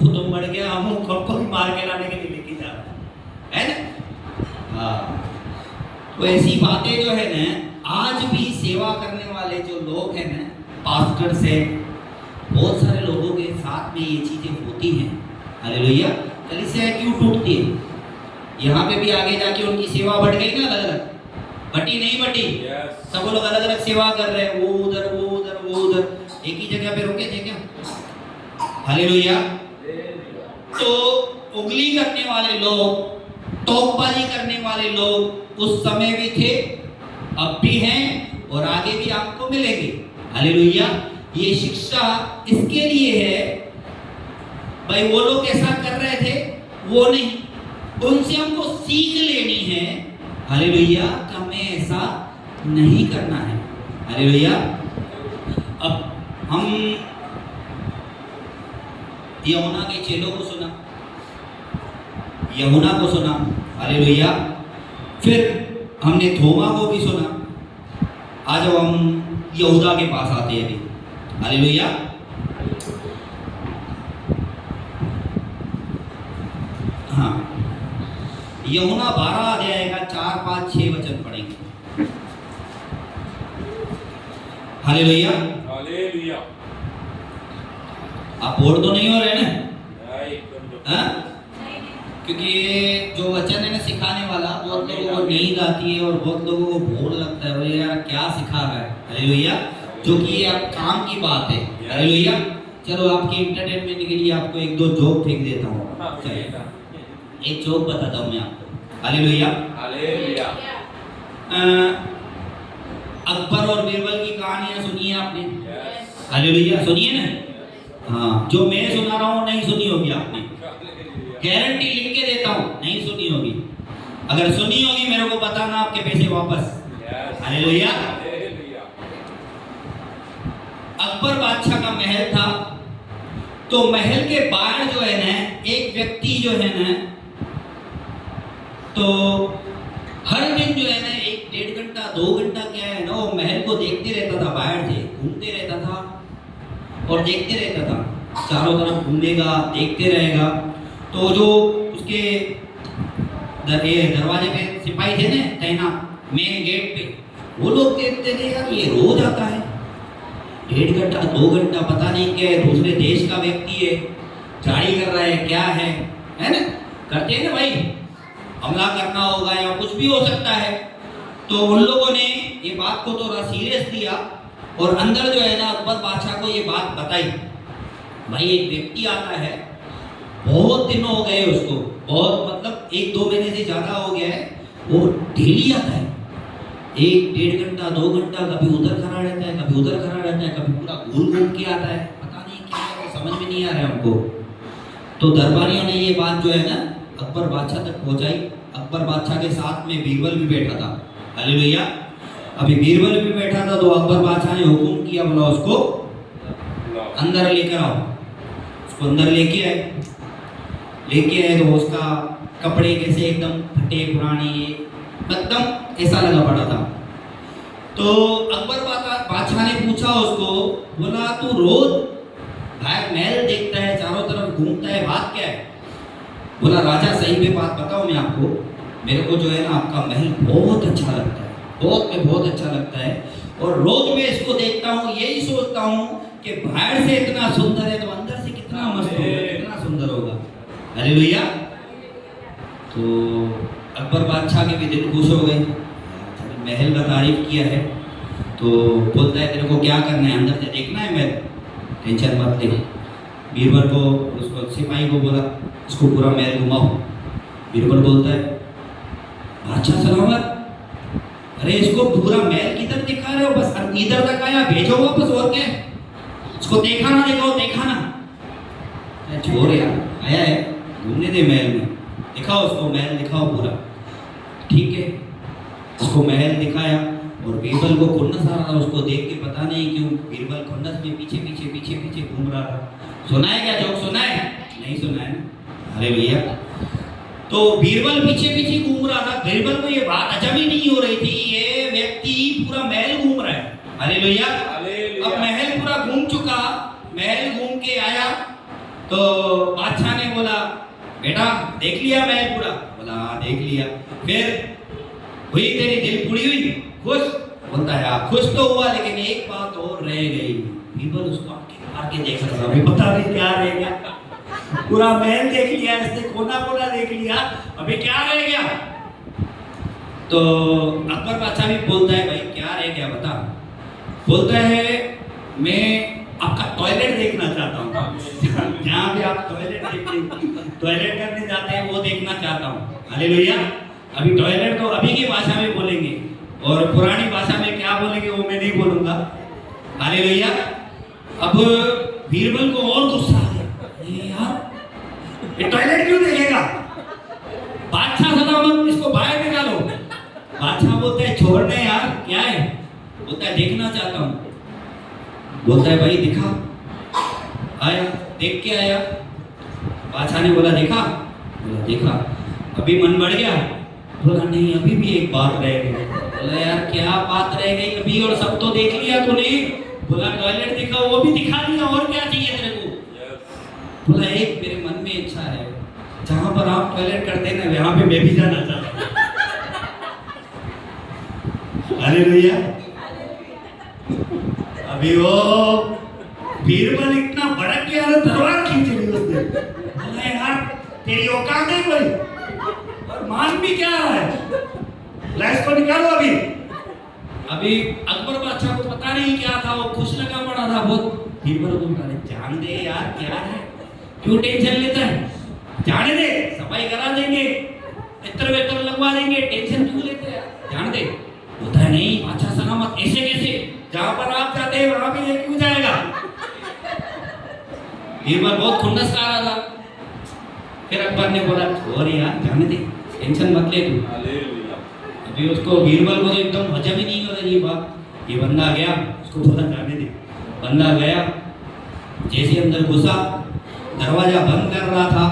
वो तो मर गया, हम हमको भी मार के लाने के लिए लेके जा रहा है ना। हाँ, तो ऐसी बातें जो है ना, आज भी सेवा करने वाले जो लोग हैं ना, पास्टर्स हैं, बहुत सारे लोगों के साथ में ये चीजें होती हैं। हालेलुया। कलीसिया क्यों टूटती है? यहाँ पे भी आगे जाके उनकी सेवा बढ़ गई ना, अलग अलग बटी नहीं बटी। यस सब लोग अलग अलग सेवा कर रहे हैं, वो उधर वो उधर वो उधर, एक ही जगह पे रुके थे क्या? हालेलुया। तो उंगली करने वाले लोग, टोकबाजी करने वाले लोग उस समय भी थे, अब भी हैं, और आगे भी आपको मिलेंगे। हालेलुया। ये शिक्षा इसके लिए है भाई, वो लोग ऐसा कर रहे थे, वो नहीं, उनसे हमको सीख लेनी है। हालेलुया। कि हमें ऐसा नहीं करना है। हालेलुया। अब हम यूहन्ना के चेलों को सुना, यूहन्ना को सुना। हालेलुया। फिर हमने थोमा को भी सुना। आज हम यहूदा के पास आते हैं अभी। हालेलुया। हाँ, यूहन्ना 12 अध्याय का 4, 5, 6 वचन पढ़ेंगे। हालेलुया। हालेलुया आप बोर तो नहीं हो रहे ना? नहीं एकदम हाँ? क्योंकि ये जो वचन है ना सिखाने वाला, बहुत लोगों को नींद आती है और बहुत लोगों को बोर लगता है, बोले यार क्या सिखा रहा है। हालेलुया, जो कि ये आप काम की बात है। हालेलुया, चलो आपके इंटरटेनमेंट के लिए आपको एक दो जोक फेंक देता हूँ। चलिए एक जोक बताता हूँ मैं आपको। हालेलुया, हालेलुया अकबर और बीरबल की कहानियां सुनी है आपने? यस हालेलुया, सुनिए ना। हाँ, जो मैं सुना रहा हूँ नहीं सुनी होगी आपने, गारंटी लिख के देता हूँ नहीं सुनी होगी। अगर सुनी होगी मेरे को बताना, आपके पैसे वापस। हालेलुया। अकबर बादशाह का महल था, तो महल के बाहर जो है ना एक व्यक्ति जो है ना, तो हर दिन जो है ना 1-1.5 घंटा 2 घंटा क्या है ना, वो महल को देखते रहता था, बाहर से घूमते रहता था और देखते रहता था, चारों तरफ घूमेगा देखते रहेगा। तो जो उसके दरवाजे पे सिपाही थे ना तैनात मेन गेट पे, वो लोग देखते थे यार ये रोज आता है, 1.5 घंटा 2 घंटा पता नहीं क्या है, दूसरे देश का व्यक्ति है, झाड़ी कर रहा है, क्या है ना, करते हैं ना भाई, हमला करना होगा या कुछ भी हो सकता है। तो उन लोगों ने ये बात को थोड़ा सीरियस लिया और अंदर जो है ना अकबर बादशाह को ये बात बताई, भाई एक व्यक्ति आता है, बहुत दिन हो गए उसको, बहुत मतलब 1-2 महीने से ज़्यादा हो गया है, वो डेली आता है, 1-1.5 घंटा 2 घंटा, कभी उधर खड़ा रहता है कभी उधर खड़ा रहता है, कभी पूरा घूम के आता है, पता नहीं क्या है, समझ में नहीं आ रहा है हमको। तो दरबारियों ने ये बात जो है ना अकबर बादशाह तक पहुंचाई। अकबर बादशाह के साथ में बीरबल भी बैठा था। हालेलुया, अभी बीरबल भी बैठा था, तो अकबर बादशाह ने हुक्म किया, बोला उसको अंदर लेकर आओ। उसको अंदर लेके आए तो उसका कपड़े कैसे एकदम फटे पुराने, एकदम ऐसा लगा पड़ा था। तो अकबर बादशाह ने पूछा उसको, बोला तू रोज बाहर महल देखता है, चारों तरफ घूमता है, बात क्या है? बोला राजा सही में बात बताऊं मैं आपको, मेरे को जो है ना आपका महल बहुत अच्छा लगता है, बहुत अच्छा लगता है, और रोज मैं इसको देखता हूँ, यही सोचता हूँ कि बाहर से इतना सुंदर है तो अंदर से कितना मस्त होगा, कितना सुंदर होगा। हालेलुया। तो अकबर बादशाह के भी दिल खुश हो गए, महल का तारीफ किया है, तो बोलता है तेरे को क्या करना है, अंदर से देखना है महल, टेंशन मत ले। बीरबल को उसको सिपाही को बोला इसको पूरा महल घुमाओ। बीरबल बोलता है बादशाह सलामत, अरे इसको पूरा महल किधर दिखा रहे हो, बस इधर तक आया, भेजो वापस, और क्या है, इसको देखा ना छोड़ यार, आया है घूमने दे महल में, दिखाओ उसको महल दिखाओ पूरा। ठीक है, उसको महल दिखाया और बीरबल को खुन्नस आ रहा था, उसको देख के पता नहीं क्यों बीरबल खुन्नस में पीछे घूम रहा था। सुना है क्या जोक, सुना है? नहीं सुना है। अरे भैया, तो बीरबल पीछे घूम रहा था, बीरबल को ये बात अजब ही नहीं हो रही थी, ये व्यक्ति पूरा महल घूम रहा है। अरे भैया, अब महल पूरा घूम चुका, महल घूम के आया, तो बादशाह ने बोला बेटा देख लिया महल पूरा? बोला हाँ देख लिया। फिर हुई तेरी दिल पूरी हुई, खुश? बोलता है हाँ खुश तो हुआ, लेकिन एक बात और रह गई। बीरबल उसको आके देख रहा था, अभी पता नहीं क्या रह गया, पूरा महल देख लिया इसने, कोना देख लिया, अभी क्या रह गया? तो अकबर बादशाह भी बोलता है भाई क्या रह गया बता। बोलता है मैं आपका टॉयलेट देखना चाहता हूँ, जहाँ भी आप टॉयलेट करने जाते हैं वो देखना चाहता हूँ। हालेलुया। अभी टॉयलेट तो अभी की भाषा में बोलेंगे, और पुरानी भाषा में क्या बोलेंगे वो मैं नहीं बोलूंगा। हालेलुया। अब बीरबल को और गुस्सा आ गया, यार ये टॉयलेट क्यों देखेगा, बादशाह सलामत इसको बाहर निकालो। बादशाह बोलता है छोड़ने यार, क्या है? बोलता है देखना चाहता हूँ। बोलता है भाई दिखा। आया, देख के आया। बादशाह ने बोला देखा? बोला देखा। अभी मन बढ़ गया? बोला नहीं अभी भी एक बात रह गई। बोला यार क्या बात रह गई अभी, और सब तो देख लिया तूने। बोला टॉयलेट दिखा, वो भी दिखा दिया, और क्या चाहिए तेरे को? बोला एक मेरे मन में इच्छा है, जहां पर आप टॉयलेट करते हैं ना वहां पे मैं भी जाना चाहता हूं। हालेलुया। अभी वो बीरबल इतना भड़क गया ना, तलवार खींच ली उसने। बोला यार तेरी औकात है कोई, और मान भी क्या रहा है, ला इसको निकालो अभी। अभी अकबर बादशाह को पता नहीं क्या था, वो खुश लगा पड़ा था बहुत। बीरबल को बोला जान दे यार, क्या है, क्यों टेंशन लेता है, जाने दे, सफाई करा देंगे, इत्र वेत्र लगवा देंगे, टेंशन क्यों लेते हैं, जान दे। होता है नहीं बादशाह सलामत, ऐसे कैसे, जहां पर आप जाते हैं वहां भी ये क्यों जाएगा। बीरबल बहुत खुन्नस खा रहा था। फिर अकबर ने बोला छोड़ यार, जाने दे, टेंशन मत ले तू। हालेलुया। अभी उसको बीरबल को तो एकदम हजम ही नहीं हो रही बात। ये बंदा गया, उसको बोला जाने दे। बंदा गया, जैसे अंदर घुसा, दरवाजा बंद कर रहा था,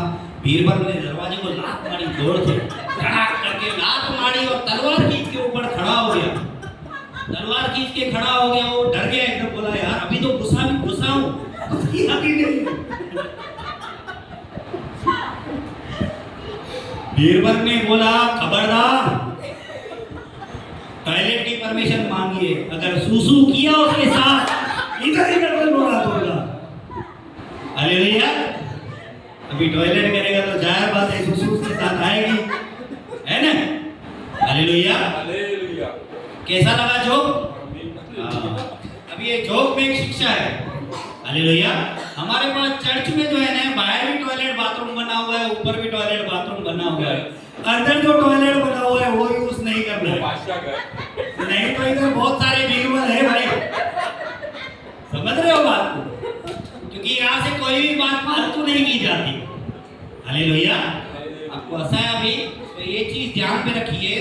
बीरबल ने दरवाजे को लात मारी जोर से, धड़ाक करके लात मारी और तलवार खींच के ऊपर खड़ा हो गया। तलवार खींच के खड़ा हो गया, वो डर गया एकदम। बोला यार अभी तो घुसा हूं, अभी नहीं। बीरबल ने बोला खबरदार, टॉयलेट की परमिशन मांगिए, अगर सूसू किया उसके साथ इधर ही गड़बड़ बोला दूंगा। हालेलुया। अभी टॉयलेट करेगा तो जाहिर बात है सूसू उसके साथ आएगी, है ना। हालेलुया। हालेलुया। कैसा लगा जोक? अभी ये जोक में एक शिक्षा है। हालेलुया। हमारे पास चर्च में जो है ना, बाहर भी टॉयलेट बाथरूम बना हुआ है, ऊपर भी टॉयलेट बाथरूम बना हुआ है। अंदर जो टॉयलेट बना हुआ है वो यूज नहीं करना है, बादशाह का नहीं तो इधर बहुत सारे बीरबल है भाई, समझ रहे हो बात को, क्योंकि यहाँ से कोई भी बात फालतू नहीं की जाती। हालेलुया। आपको हंसा है अभी, तो ये चीज ध्यान में रखिए।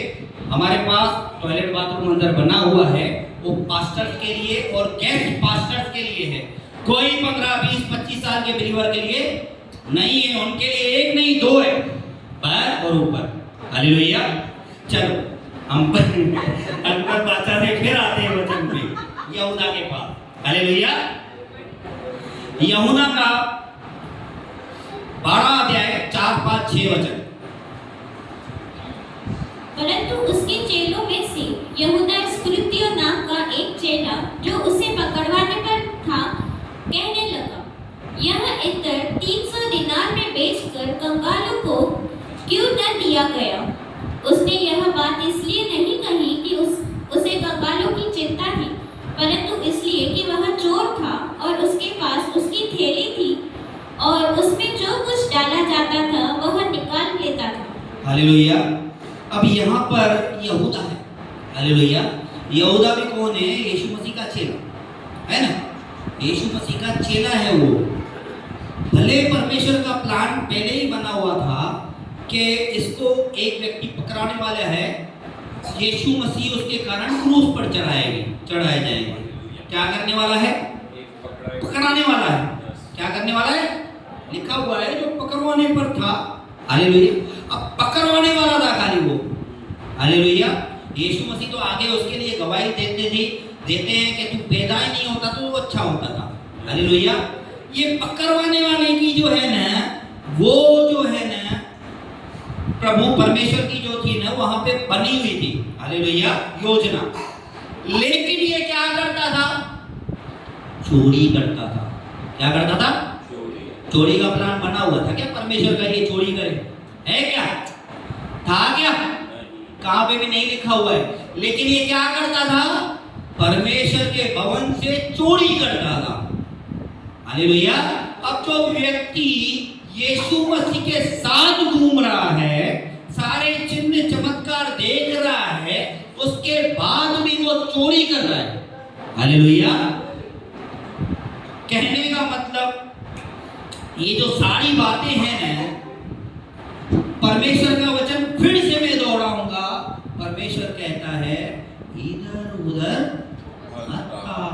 हमारे पास टॉयलेट बाथरूम अंदर बना हुआ है, वो पास्टर्स के लिए और गेस्ट पास्टर्स के लिए है, कोई 15, 20, 25 साल के बिलीवर के लिए नहीं है। उनके लिए एक नहीं दो है, बाहर और ऊपर। हालेलुया। चलो हम अकबर बादशाह से फिर आते हैं वचन पे, यहूदा के पास। हालेलुया। यहूदा का 12 अध्याय 4, 5, 6 वचन। परंतु उसके चेलों में से यहूदा इस्करियोती नाम का एक चेला, जो उसे पकड़वाने पर था, कहने लगा, यह इत्र 300 दिनार में बेचकर कंगालों को क्यों न दिया गया। उसने यह बात इसलिए नहीं कही कि उसे कंगालों की चिंता थी, परंतु इसलिए कि वह चोर था और उसके पास उसकी थैली थी और उसमें जो कुछ डाला जाता था वह निकाल लेता था। हालेलुया। अब यहाँ पर यहूदा है। हालेलुया। यहूदा भी कौन है? यीशु मसीह का चेला है ना, यीशु मसीह का चेला है वो। भले परमेश्वर का प्लान पहले ही बना हुआ था कि इसको एक व्यक्ति पकड़ाने वाला है, यीशु मसीह उसके कारण क्रूस पर चढ़ाया जाएगा। क्या करने वाला है? पकड़ाने वाला है। क्या करने वाला है? लिखा हुआ है जो पकड़वाने पर था। हालेलुया। अब पकड़वाने वाला था खाली वो। हालेलुया। यीशु मसीह तो आगे उसके लिए गवाही देते हैं कि तू पैदा ही नहीं होता तो वो अच्छा होता था। हालेलुया। ये पकड़वाने वाले की जो है ना, वो जो है ना प्रभु परमेश्वर की जो थी ना वहां पे बनी हुई थी। हालेलुया। योजना। लेकिन ये क्या करता था? चोरी करता था। क्या करता था? चोरी का प्लान बना हुआ था क्या परमेश्वर का ये चोरी करे? है क्या? था क्या? कहां पे भी नहीं लिखा हुआ है। लेकिन ये क्या करता था? परमेश्वर के भवन से चोरी करता था। हालेलुया। अब जो व्यक्ति यीशु मसीह के साथ घूम रहा है, सारे चिन्ह चमत्कार देख रहा है, उसके बाद भी वो चोरी कर रहा है। हालेलुया। कहने का मतलब ये जो सारी बातें हैं ना, परमेश्वर का वचन फिर से मैं दोहराऊंगा। परमेश्वर कहता है इधर उधर मत आ।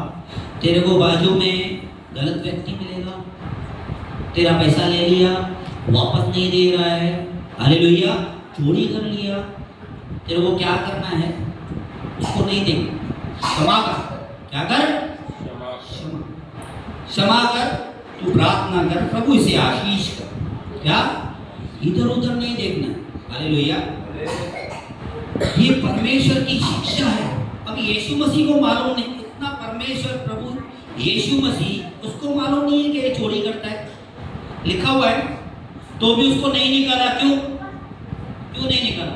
तेरे को बाजू में गलत व्यक्ति मिलेगा, तेरा पैसा ले लिया, वापस नहीं दे रहा है, हालेलुया, चोरी कर लिया, तेरे को क्या करना है? उसको नहीं दे, क्षमा कर। क्या कर? क्षमा कर। तू प्रार्थना कर, प्रभु इसे आशीष कर। क्या? इधर उधर नहीं देखना। हालेलुया। ये परमेश्वर की शिक्षा है। अब यीशु मसीह को मालूम नहीं, इतना परमेश्वर प्रभु यीशु मसीह उसको मालूम नहीं है कि ये चोरी करता है, लिखा हुआ है, तो भी उसको नहीं निकाला। क्यों नहीं निकाला?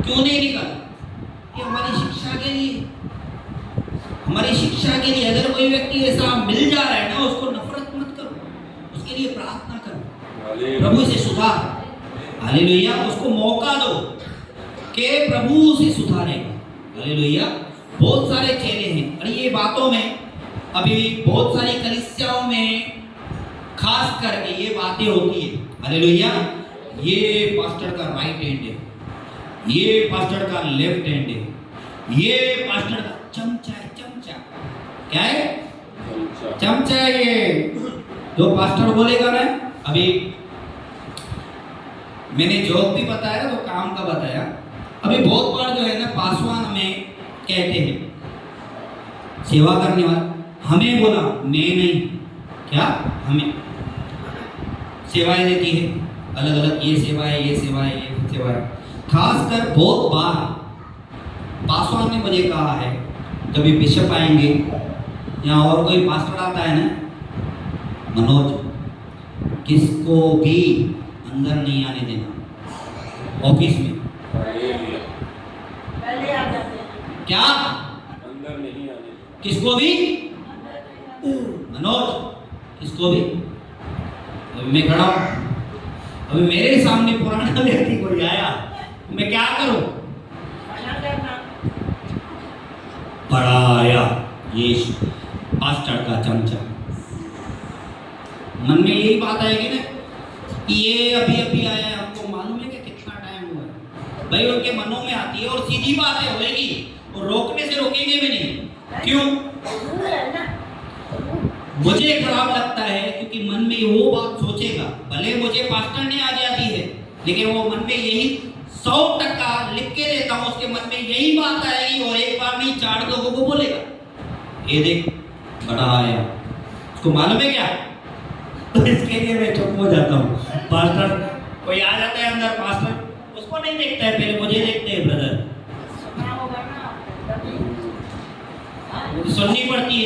क्यों नहीं निकाला? ये हमारी शिक्षा के लिए, हमारी शिक्षा के लिए। अगर कोई व्यक्ति ऐसा मिल जा रहा है ना, उसको नफरत मत करो, उसके लिए प्रार्थना करो, प्रभु इसे सुधार। हालेलुया। उसको मौका दो कि प्रभु उसे सुधारेगा। हालेलुया। बहुत सारे चेले हैं और ये बातों में अभी बहुत सारी कलीसियाओं में खास करके ये बातें होती है। हालेलुया। ये पास्टर का राइट हैंड है, ये पास्टर का लेफ्ट हैंड है, ये पास्टर का चमचा है। चमचा क्या है? चमचा है। ये जो पास्टर बोलेगा ना, अभी मैंने जॉब भी बताया तो काम का बताया। अभी बहुत बार जो है ना पासवान हमें कहते हैं, सेवा करने वाला, हमें बोला, मैं नहीं, क्या हमें सेवाएं देती है अलग अलग, ये सेवा है, ये सेवा है, ये सेवा है। खासकर बहुत बार पासवान ने मुझे कहा है, जब भी बिशप आएंगे या और कोई पास्टर आता है ना, मनोज किसको भी अंदर नहीं आने देना ऑफिस में। क्या? अंदर नहीं आने, किसको भी? मनोज किसको भी? अभी मैं खड़ा हूं, अभी मेरे सामने पुराना व्यक्ति कोई आया, मैं क्या करूं? बड़ा आया ये पास्टर का चमचा, मन में यही बात आएगी ना, ये अभी अभी आया है, हमको मालूम है कि कितना टाइम हुआ है। भाई उनके मनों में आती है और सीधी बात है, होगी और रोकने से रोकेंगे भी नहीं। क्यों? मुझे खराब लगता है क्योंकि मन में वो बात सोचेगा, भले मुझे पास्टर ने आ जाती है, लेकिन वो मन में यही 100% लिख के देता हूँ, उसके मन में यही बात आएगी और एक बार नहीं 4 लोगों को बोलेगा, ये देख बड़ा आया, उसको मालूम है क्या? तो इसके लिए मैं चुप हो जाता हूँ। पास्टर कोई आ जाता है अंदर, पास्टर उसको नहीं देखता है, पहले मुझे देखते हैं ब्रदर, सुननी पड़ती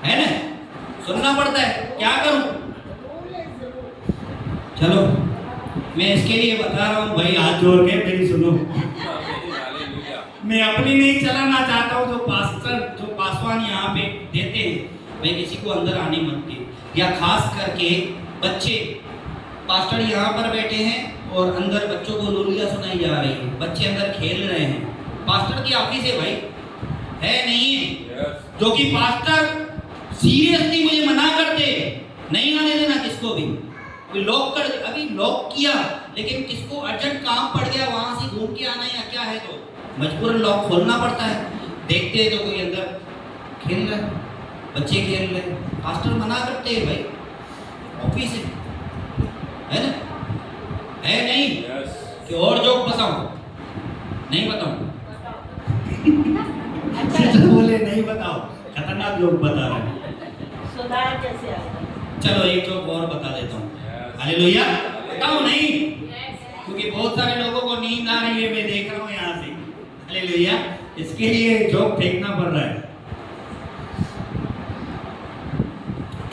है ना, सुनना पड़ता है, क्या करूं? चलो मैं इसके लिए बता रहा हूँ भाई, हाथ जोड़ के मेरी सुनो। मैं अपनी नहीं चलाना चाहता हूँ, जो पास्टर जो पासवान यहाँ पे देते हैं, भाई किसी को अंदर आने मत दे। या खास करके बच्चे, पास्टर यहाँ पर बैठे हैं और अंदर बच्चों को लोलियाँ सुनाई जा रही है, बच्चे अंदर खेल रहे हैं, पास्टर की ऑफिस है भाई, है नहीं है? जो कि पास्टर सीरियसली मुझे मना करते, नहीं आने देना किसको भी। अभी लॉक कर, अभी लॉक किया, लेकिन किसको अर्जेंट काम पड़ गया, वहां से घूम के आना या क्या है, तो मजबूरन लॉक खोलना पड़ता है। देखते हैं तो कोई अंदर खेल रहा है, बच्चे खेल रहे हैं, पास्टर मना करते हैं भाई, ऑफिस है ना, है नहीं? कि और जोक बताऊं? नहीं बताऊं? अच्छा बोले नहीं बताओ, खतरनाक जोक बता रहे हैं। सुधार कैसे आएगा? चलो एक जोक और बता देता हूँ। हालेलुया। बताओ नहीं, क्योंकि बहुत सारे लोगों को नींद आ रही है, मैं देख रहा हूँ यहाँ से। हालेलुया। इसके लिए जोक फेंकना पड़ रहा है।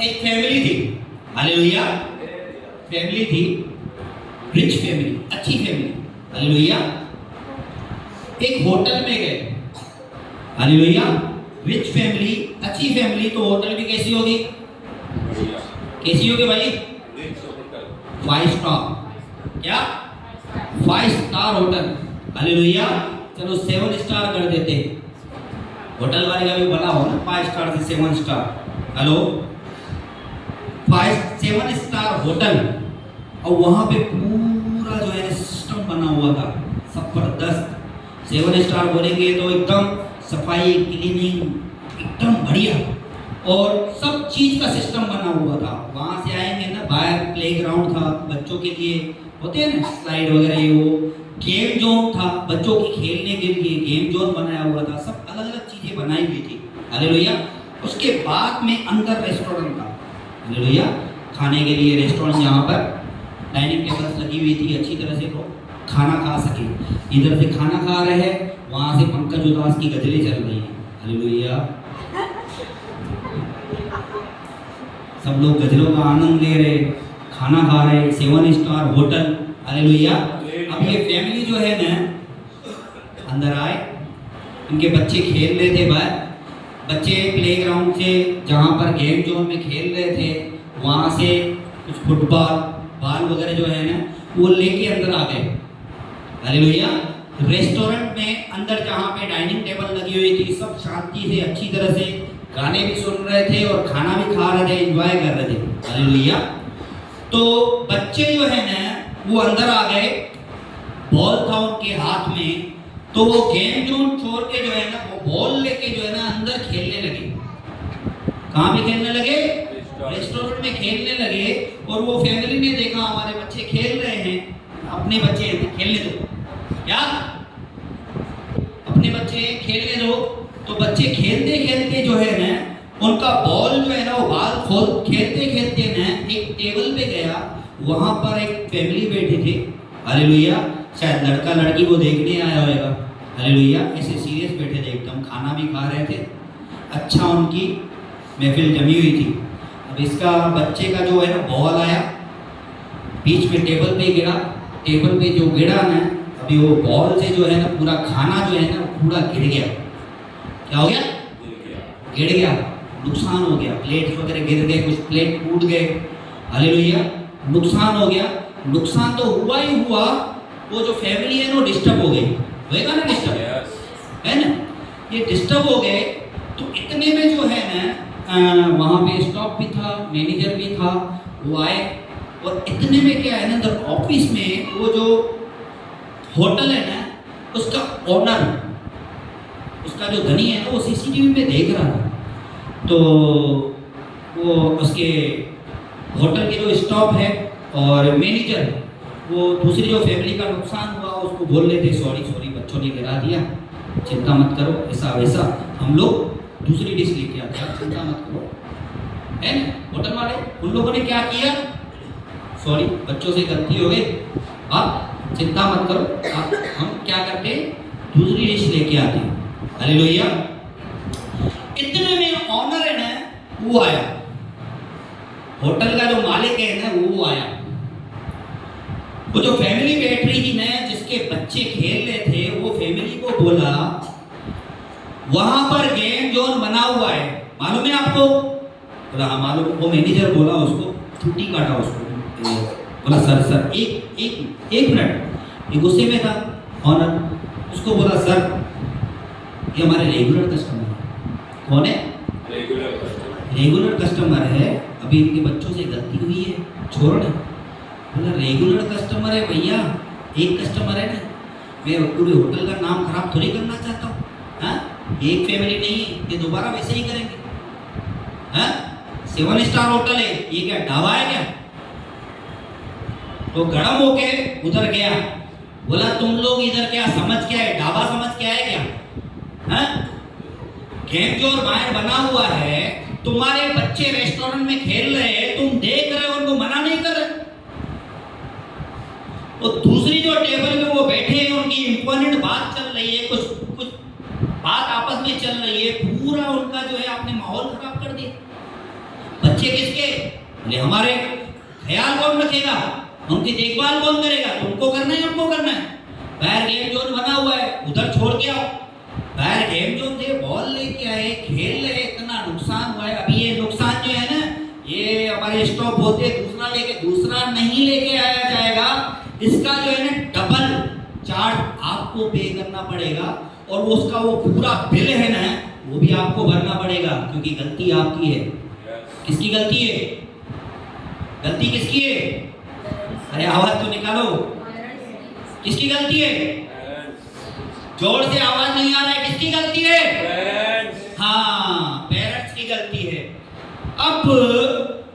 एक फैमिली थी, हालेलुया, फैमिली थी, रिच फैमिली, अच्छी फैमिली, हालेलुया। एक होटल में गए, हालेलुया, रिच फैमिली, अच्छी फैमिली, तो होटल भी कैसी होगी? कैसी होगी भाई? 5 स्टार। क्या? 5 स्टार होटल, हालेलुया। चलो 7 स्टार कर देते, होटल वाले का भी बड़ा हो ना, 5 स्टार से 7 स्टार। हेलो, 7 स्टार होटल, और वहां पे पूरा जो है सिस्टम बना हुआ था, जबरदस्त। 7 स्टार बोलेंगे तो एकदम सफाई, क्लीनिंग एकदम बढ़िया, और सब चीज का सिस्टम बना हुआ था। वहां से आएंगे ना, बाहर प्लेग्राउंड था बच्चों के लिए, होते हैं ना स्लाइड वगैरह, ये वो गेम जोन था बच्चों के खेलने के लिए, गेम जोन बनाया हुआ था, सब अलग अलग चीजें बनाई हुई थी, हालेलुया। उसके बाद में अंदर रेस्टोरेंट था, हालेलुया, खाने के लिए रेस्टोरेंट, जहाँ पर डाइनिंग टेबल्स लगी हुई थी, अच्छी तरह से लोग खाना खा सके। इधर से खाना खा रहे हैं, वहाँ से पंकज उदास की गजलें चल रही हैं, हालेलुया। सब लोग गजलों का आनंद ले रहे, खाना खा रहे, 7 स्टार होटल, हालेलुया। अब ये फैमिली जो है ना अंदर आए, उनके बच्चे खेल रहे थे बाहर, बच्चे प्लेग्राउंड से जहाँ पर गेम जोन में खेल रहे थे वहाँ से कुछ फुटबॉल बॉल वगैरह जो है ना वो लेके अंदर आ गए, हालेलुया। रेस्टोरेंट में अंदर जहाँ पे डाइनिंग टेबल लगी हुई थी, सब शांति से अच्छी तरह से गाने भी सुन रहे थे और खाना भी खा रहे थे, एंजॉय कर रहे थे, हालेलुया। तो बच्चे जो है ना वो अंदर आ गए, बॉल था उनके हाथ में, तो वो गेम जोन छोड़ के जो है ना वो बॉल लेके जो है ना अंदर खेलने लगे। कहाँ पे खेलने लगे? रेस्टोरेंट में खेलने लगे। और वो फैमिली ने देखा हमारे बच्चे खेल रहे हैं, अपने बच्चे हैं खेलने दो, क्या अपने बच्चे खेलने दो। तो बच्चे खेलते खेलते जो है ना उनका बॉल जो है ना वो बॉल खोल खेलते खेलते ना एक टेबल पे गया, वहां पर एक फैमिली बैठी थी, हालेलुया। शायद लड़का लड़की को देखने आया होगा, हालेलुया। ऐसे सीरियस बैठे थे, एकदम खाना भी खा रहे थे, अच्छा उनकी महफिल जमी हुई थी। अब इसका बच्चे का जो है ना बॉल आया, बीच में टेबल पे गिरा, टेबल पे जो गिरा ना अभी वो बॉल से जो है ना पूरा खाना जो है ना पूरा गिर गया। क्या हो गया? गिर गया, नुकसान हो गया, प्लेट वगैरह गिर गए, कुछ प्लेट टूट गए, हालेलुया। नुकसान हो गया। नुकसान तो हुआ ही हुआ, वो जो फैमिली है ना वो डिस्टर्ब हो गई, होएगा ना डिस्टर्ब, है ना। ये डिस्टर्ब हो गए। तो इतने में जो है ना वहाँ पे स्टॉप भी था, मैनेजर भी था, वो आए। और इतने में क्या है ना अंदर ऑफिस में वो जो होटल है ना उसका ओनर, उसका जो धनी है ना वो सीसीटीवी में देख रहा था। तो वो उसके होटल के जो स्टॉप है और मैनेजर, वो दूसरी जो फैमिली का नुकसान हुआ उसको बोल रहे थे, सॉरी सॉरी बच्चों ने गिरा दिया, चिंता मत करो, ऐसा वैसा, हम लोग दूसरी डिश लेके आते हैं, चिंता मत करो, है ना। होटल वाले उन लोगों ने क्या किया, सॉरी बच्चों से गलती हो गई, आप चिंता मत करो, आप हम क्या करते दूसरी डिश लेके आते हैं, हालेलुया। इतने में ऑनर है ना वो आया, होटल का जो मालिक है ना वो आया। वो जो फैमिली बैठ रही थी ना जिसके बच्चे खेल रहे थे, वो फैमिली को बोला वहां पर गेम जोन बना हुआ है, मालूम है आपको? बोला हाँ मालूम। वो मैनेजर बोला उसको, छुट्टी काटा उसको, बोला सर सर एक मिनट, ये गुस्से में था ऑनर। उसको बोला सर ये हमारे रेगुलर कस्टमर है। कौन है? रेगुलर कस्टमर है, अभी इनके बच्चों से गलती हुई है, छोड़ो ना। बोला रेगुलर कस्टमर है भैया, एक कस्टमर है ना, मैं पूरे होटल का नाम खराब थोड़ी करना चाहता हूँ, हाँ? एक फैमिली नहीं है, ये दोबारा वैसे ही करेंगे, हाँ? 7 स्टार होटल है, ये क्या ढाबा है क्या? तो गरम होके उधर गया, बोला तुम लोग इधर क्या समझ क्या है, ढाबा समझ क्या है क्या, हाँ? गेम जोन बाहर बना हुआ है, तुम्हारे बच्चे रेस्टोरेंट में खेल रहे हैं, तुम देख रहे हो, उनको मना नहीं कर रहे। और दूसरी जो टेबल पे वो बैठे हैं उनकी इंपॉर्टेंट बात चल रही है, कुछ बात आपस में चल रही है, पूरा उनका जो है आपने माहौल खराब कर दिया। बच्चे किसके? बोले हमारे। ख्याल कौन रखेगा, उनकी देखभाल कौन करेगा? तुमको करना है, हमको करना है। बाहर गेम जोन बना हुआ है, उधर छोड़ के आओ। बाहर गेम जोन थे, बॉल लेके आए, खेल रहे, इतना नुकसान हुआ है। अभी ये नुकसान जो है ना, ये हमारे स्टॉप होते दूसरा नहीं लेके आया जाएगा, इसका जो है ना डबल चार्ज आपको पे करना पड़ेगा। और उसका वो पूरा बिल है ना वो भी आपको भरना पड़ेगा, क्योंकि गलती आपकी है। किसकी गलती है? गलती किसकी है? अरे आवाज तो निकालो, किसकी गलती है? जोर से आवाज नहीं आ रहा है, किसकी गलती है? हाँ, पेरेंट्स की गलती है। अब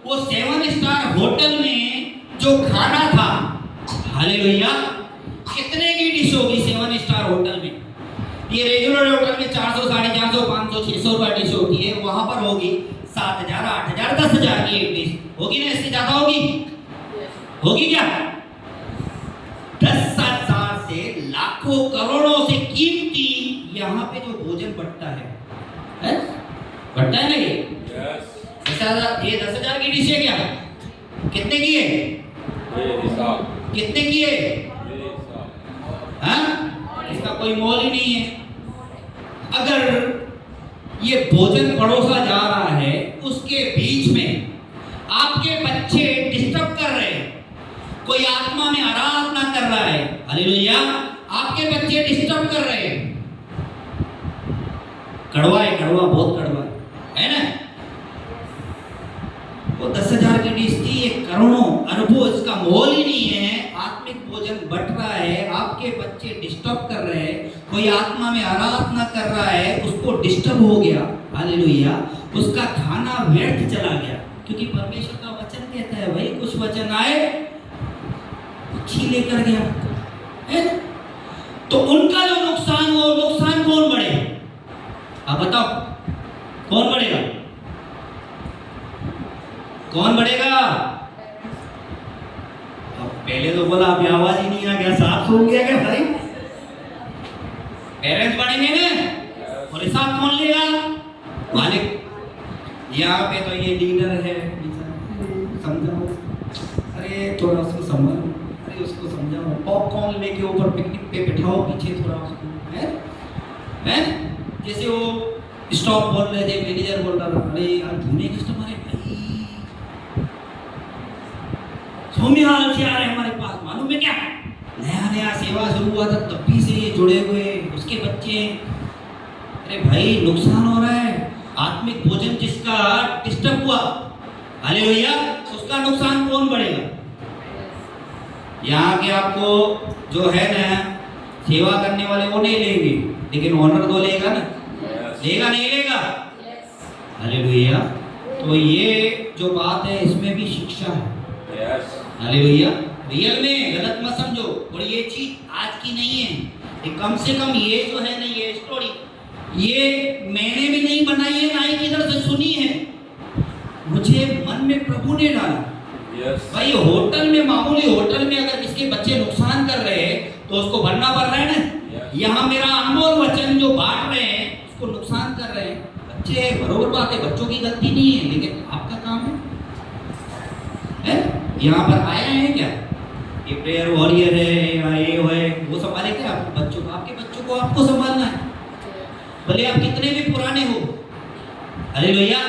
वो 7 स्टार होटल में जो खाना था, हालेलुया, कितने की डिश होगी 7 स्टार होटल में? ये रेगुलर होटल में 400, 450, 500, 600 रुपए डिश होती है, वहां पर होगी 7,000, 8,000, 10,000 की एक डिश होगी ना, इससे ज्यादा होगी? होगी क्या? 10,000 से लाखों करोड़ों से कीमती यहाँ पे जो भोजन बढ़ता है बढ़ता है ना ये, ऐसा ये 10,000 की डिश है क्या? कितने की है? कितने की है? हाँ? इसका कोई मोल ही नहीं है। अगर ये भोजन परोसा जा रहा है, उसके बीच में आपके बच्चे डिस्टर्ब कर रहे हैं, कोई आत्मा में आराधना कर रहा है, हालेलुया, आपके बच्चे डिस्टर्ब कर रहे हैं, कड़वा है, कड़वा, बहुत कड़वा है ना? वो 10,000 की डिश थी, ये करोड़ों अरबों, इसका मोल ही नहीं है। आत्मिक भोजन बट रहा है, आपके बच्चे डिस्टर्ब कर रहे हैं, कोई आत्मा में आराधना कर रहा है, उसको डिस्टर्ब हो गया, हालेलुया, उसका खाना व्यर्थ चला गया, क्योंकि परमेश्वर का वचन कहता है भाई कुछ वचन आए छी लेकर गया है? तो उनका जो नुकसान, वो नुकसान कौन बढ़ेगा? आप बताओ, कौन बढ़ेगा? कौन बढ़ेगा? अब पहले तो बोला, अभी आवाज ही नहीं आ गया, साफ सुन गया क्या भाई? पेरेंट्स बढ़ेंगे ना, और हिसाब कौन लेगा? मालिक। यहाँ पे तो ये लीडर है, समझाओ, अरे थोड़ा उसको संभालो, अरे उसको समझाओ, पॉपकॉर्न लेके ऊपर पिकनिक पे बिठाओ, पीछे थोड़ा उसको, है? जैसे वो स्टॉप बोल रहे थे, मैनेजर बोल रहा था, अरे यार धुने कस्टमर है भाई, सोमियाल से आ रहे हमारे पास, मालूम है क्या? नया नया सेवा शुरू हुआ था, तब भी से ये जुड़े हुए, उसके बच्चे, अरे भाई नुकसान हो रहा है। आत्मिक भोजन जिसका डिस्टर्ब हुआ, हालेलुया, उसका नुकसान कौन बढ़ेगा? यहाँ के आपको जो है ना सेवा करने वाले वो नहीं लेंगे, लेकिन ऑनर तो लेगा ना, लेगा नहीं लेगा? हालेलुया। तो ये जो बात है इसमें भी शिक्षा है, हालेलुया। रियल में गलत मत समझो, और ये चीज आज की नहीं है, ये कम से कम ये जो है ना, ये स्टोरी ये मैंने भी नहीं बनाई है, ना ही किधर से सुनी है, मुझे मन में प्रभु ने डाला। भाई होटल में, मामूली होटल में अगर किसके बच्चे नुकसान कर रहे हैं तो उसको भरना पड़ रहा है ना। यहाँ मेरा अनमोल वचन जो बांट रहे हैं उसको नुकसान कर रहे हैं बच्चे, बरोबर बात है, बच्चों की गलती नहीं है, लेकिन आपका काम है? यहाँ पर आया है क्या ये प्रेयर वॉरियर है या ये है, वो संभाले क्या आपको बच्चों को? आपके बच्चों को आपको संभालना है, भले आप कितने भी पुराने हो, हालेलुया।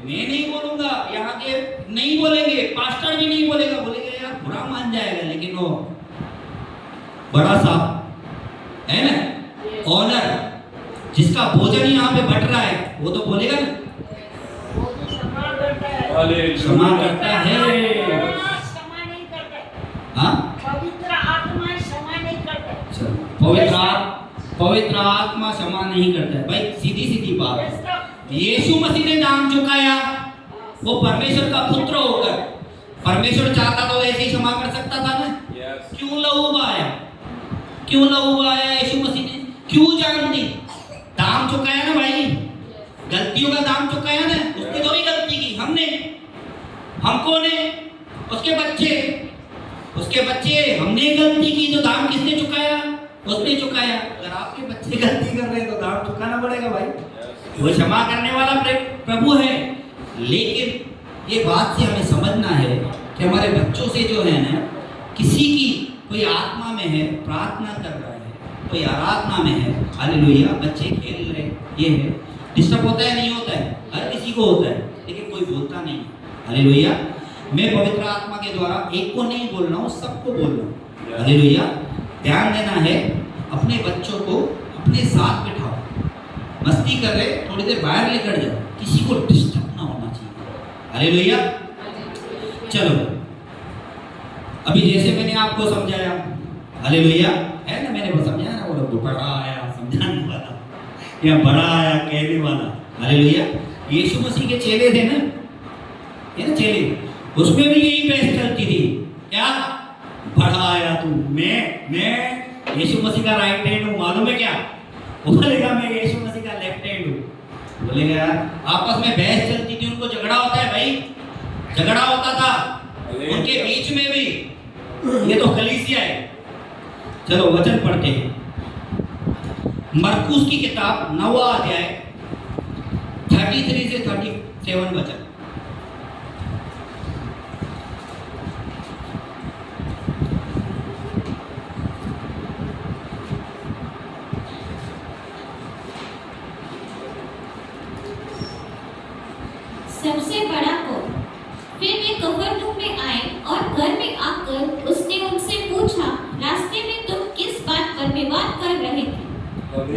मैं नहीं बोलूंगा, यहाँ के नहीं बोलेंगे, पास्टर भी नहीं बोलेगा, बोलेगा यार बुरा मान जाएगा, लेकिन वो बड़ा साहब है ना, ऑनर, जिसका भोजन यहाँ पे बट रहा है, वो तो बोलेगा ना, क्षमा करता है, हाँ, पवित्र आत्मा क्षमा नहीं करता है। भाई सीधी सीधी बात, यीशु मसीह ने नाम चुकाया, वो परमेश्वर का पुत्र होकर, परमेश्वर चाहता तो ऐसे ही क्षमा कर सकता था ना? क्यों लहू बहाया? क्यों लहू बहाया यीशु मसीह ने? क्यों जान दी? दाम चुकाया ना भाई, गलतियों का दाम चुकाया ना, उसने थोड़ी गलती की, हमने, हमको ने, उसके बच्चे हमने गलती की, तो दाम किसने चुकाया? उसने चुकाया। अगर आपके बच्चे गलती कर रहे हैं तो दाम चुकाना पड़ेगा भाई, वो क्षमा करने वाला प्रभु है। लेकिन ये बात से हमें समझना है कि हमारे बच्चों से जो है ना, किसी की कोई आत्मा में है, प्रार्थना कर रहा है, कोई आराधना में है, हालेलुया, बच्चे खेल रहे, ये है, डिस्टर्ब होता है नहीं होता है? हर किसी को होता है, लेकिन कोई बोलता नहीं, हालेलुया। मैं पवित्र आत्मा के द्वारा एक को नहीं बोल रहा हूँ, सबको बोल रहा हूँ, हालेलुया। ध्यान देना है, अपने बच्चों को अपने साथ बिठाओ, मस्ती कर रहे थोड़ी देर बाहर लेकर जाओ, किसी को डिस्टर्ब ना होना चाहिए, हालेलुया। चलो, अभी जैसे मैंने आपको समझाया, हालेलुया, है ना, मैंने समझाया ना, वो बड़ा आया समझाने वाला या बड़ा आया कहने वाला, हालेलुया। यीशु मसीह के चेले थे ना, ये ना चेले, उसमें भी यही बहस चलती थी, क्या बड़ा आया तू, मैं यीशु मसीह का राइट हैंड हूँ, मालूम है क्या? वो बोलेगा मैं यीशु मसीह का लेफ्ट हैंड हूँ, बोलेगा यार, आपस में बहस चलती थी, उनको झगड़ा होता है भाई, झगड़ा होता था उनके बीच में भी, ये तो कलीसिया है। चलो वचन पढ़ते हैं, मरकुस की किताब 9वां अध्याय 33 से 37 वचन,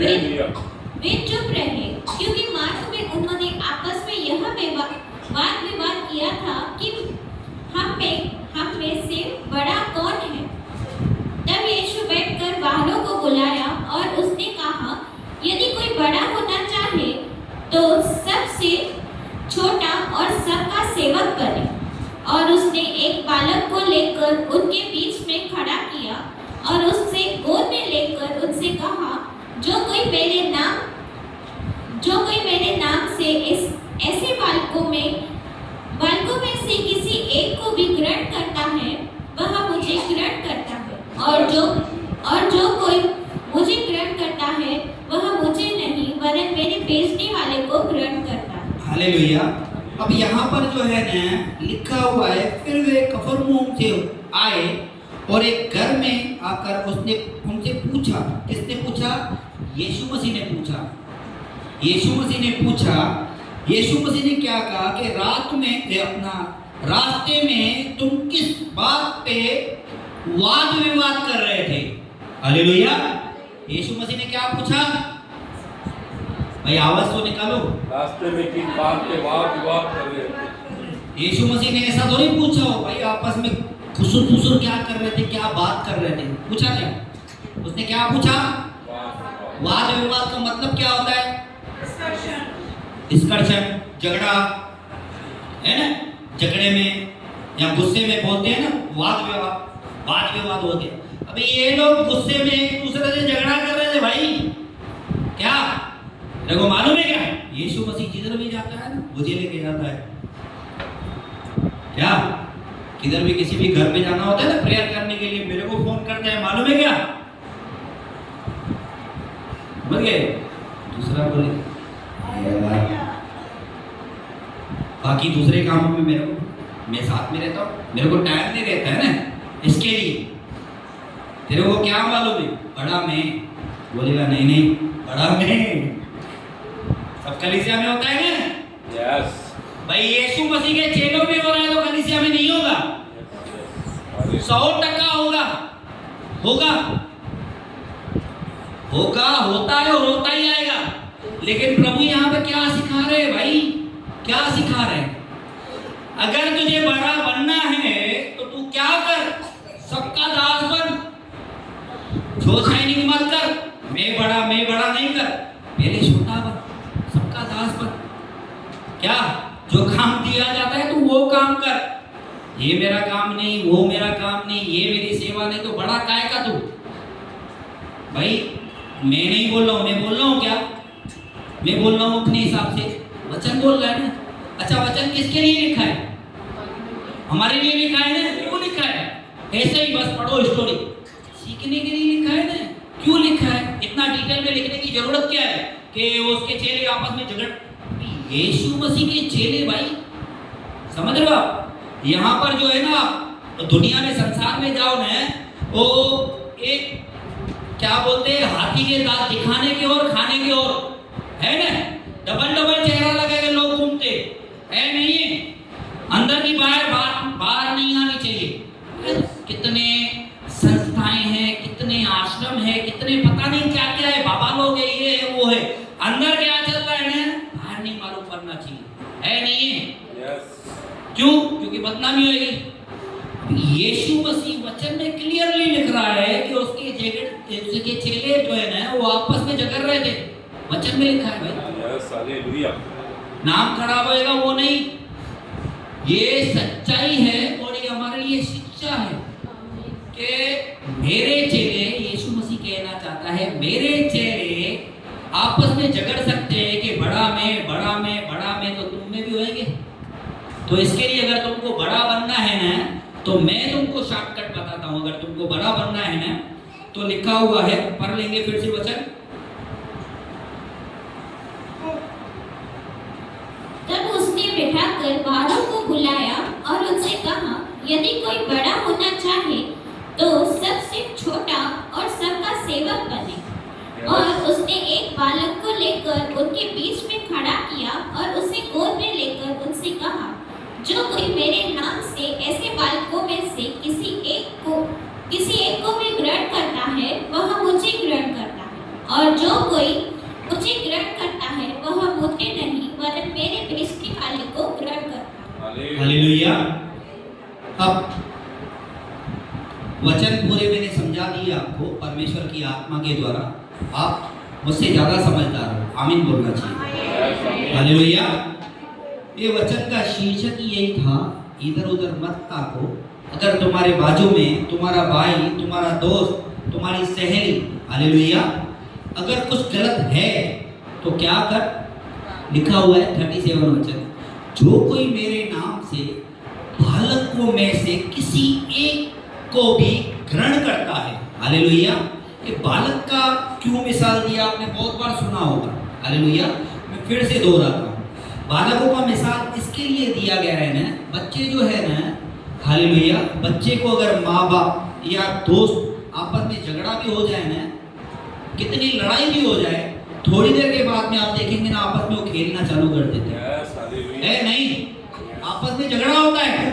हालेलुया। वे चुप रहे, क्योंकि मार्ग में उन्होंने आपस में यह वाद विवाद किया था कि हम में से बड़ा कौन है। तब यीशु बैठकर बाहरों को बुलाया और उसने कहा, यदि कोई बड़ा होना चाहे तो सबसे छोटा और सबका सेवक बने। और उसने एक बालक को लेकर उनके बीच में खड़ा किया और उससे गोद में लेकर उनसे कहा, जो कोई मेरे नाम से ऐसे बालकों में से किसी एक को भी ग्रहण करता है, वह मुझे ग्रहण करता है, और जो कोई मुझे ग्रहण करता है वह मुझे नहीं वरन मेरे भेजने वाले को ग्रहण करता है। हालेलुया। अब यहाँ पर जो है ना लिखा हुआ है, फिर वे कफरनहूम से आए और एक घर में आकर उसने उनसे पूछा। किसने पूछा? यीशु मसीह ने पूछा। यीशु मसीह ने पूछा। यीशु मसीह ने क्या कहा कि रात में अपना रास्ते में तुम किस बात पे वाद विवाद कर रहे थे? हालेलुया। यीशु मसीह ने क्या पूछा? भाई आवाज तो निकालो। रास्ते में किस बात पे वाद विवाद कर रहे थे? यीशु मसीह ने ऐसा थोड़ी पूछा हो भाई आपस में खुसुर फुसुर क्या कर रहे थे, क्या बात कर रहे थे, पूछा क्या? उसने क्या पूछा? वाद विवाद का मतलब क्या होता है? डिस्कशन, झगड़ा, है ना? झगड़े में या गुस्से में बोलते हैं ना वाद विवाद होते हैं। अभी ये लोग गुस्से में एक दूसरे से झगड़ा कर रहे थे भाई। क्या देखो मालूम है क्या? यीशु मसीह जिधर भी जाता है ना मुझे लेके जाता है। क्या किधर भी किसी भी घर में जाना होता है ना प्रेयर करने के लिए, मेरे को फोन करते हैं, मालूम है क्या? समझ गए? दूसरा बोले बाकी दूसरे कामों में मैं साथ में रहता हूँ, मेरे को टाइम नहीं रहता है ना इसके लिए। तेरे को क्या मालूम है? बड़ा मैं बोलेगा नहीं बड़ा मैं। सब कलीसिया में होता है ना? यस भाई यीशु मसीह के चेलों में हो रहा है तो कलीसिया में नहीं होगा? 100% होगा, होता है और होता ही आएगा। लेकिन प्रभु यहाँ पे क्या सिखा रहे हैं भाई? क्या सिखा रहे हैं? अगर तुझे बड़ा बनना है तो तू क्या कर? सबका दास बन। जो शाइनिंग मत कर, मैं बड़ा नहीं कर, पहले छोटा बन, सबका दास बन। क्या जो काम दिया जाता है तू वो काम कर। ये मेरा काम नहीं, वो मेरा काम नहीं, ये मेरी सेवा नहीं, तो बड़ा काय का तू? भाई मैं नहीं बोल रहा हूँ, मैं बोल रहा हूँ क्या? मैं बोल रहा हूँ अपने हिसाब से, वचन बोल रहा है ना। अच्छा वचन किसके लिए लिखा है? हमारे लिए लिखा है ना? क्यों लिखा है? ऐसे ही बस पढ़ो स्टोरी, सीखने के लिए लिखा है ना। क्यों लिखा है? इतना डिटेल में लिखने की जरूरत क्या है कि उसके चेले आपस में झगड़? यीशु मसीह के चेले भाई, समझ रहे हो आप? यहाँ पर जो है ना तो दुनिया में संसार में जाओ ना, वो एक क्या बोलते हैं हाथी के दांत दिखाने की और खाने की ओर है ना। डबल चेहरा लगा के लोग घूमते है, नहीं है? अंदर की बाहर नहीं आनी चाहिए। कितने संस्थाएं हैं, कितने आश्रम है, कितने पता नहीं क्या क्या है, बाबा लोग है, ये है वो है। अंदर क्या चल रहा है ना बाहर नहीं मालूम पड़ना चाहिए, है नहीं है? क्यों? क्योंकि बदनामी होगी। यीशु मसीह वचन में क्लियरली लिख रहा है कि उसके चेले जो है ना वो आपस में झगड़ रहे थे। वचन में लिखा है भाई। Yes hallelujah. नाम खराब होएगा वो नहीं, ये सच्चाई है और ये हमारे लिए शिक्षा है कि मेरे चेले, यीशु मसीह कहना चाहता है मेरे चेले आपस में झगड़ सकते हैं कि बड़ा मैं, तो तुम में भी होएंगे। तो इसके लिए अगर तुमको बड़ा बनना है ना तो मैं तुमको शॉर्टकट बताता हूं। अगर तुमको बड़ा बनना है ना तो लिखा हुआ है, पढ़ लेंगे फिर से वचन। तब उसने बिठाकर बारहों को बुलाया और उनसे कहा, यदि कोई बड़ा होना चाहे तो सबसे छोटा और सबका सेवक बने। और उसने एक बालक को लेकर उनके बीच में खड़ा किया और उसे गोद में लेकर उनसे कहा, जो कोई मेरे नाम से ऐसे बालकों में से किसी एक को भी ग्रहण करता है वह मुझे ग्रहण करता है, और जो कोई मुझे ग्रहण करता है वह मुझे नहीं वरन मेरे भेजने वाले को ग्रहण करता है। हालेलुया। अब वचन पूरे मैंने समझा दिए आपको परमेश्वर की आत्मा के द्वारा। आप मुझसे ज्यादा समझदार हो, आमीन बोलना चाहिए। हालेलुया। ये वचन का शीर्षक ही यही था, इधर उधर मत ताको। अगर तुम्हारे बाजू में तुम्हारा भाई, तुम्हारा दोस्त, तुम्हारी सहेली, हालेलुया, अगर कुछ गलत है तो क्या कर, लिखा हुआ है 37 वचन, जो कोई मेरे नाम से बालकों में से किसी एक को भी ग्रहण करता है। हालेलुया। ये बालक का क्यों मिसाल दिया आपने बहुत बार सुना होगा। हालेलुया। मैं फिर से दोहराता हूँ, बालकों का मिसाल इसके लिए दिया गया है ना, बच्चे जो है ना, हालेलुया, बच्चे को अगर माँ बाप या दोस्त आपस में झगड़ा भी हो जाए ना, कितनी लड़ाई भी हो जाए, थोड़ी देर के बाद में आप देखेंगे ना आपस में वो खेलना चालू कर देते हैं। है नहीं, आपस में झगड़ा होता है,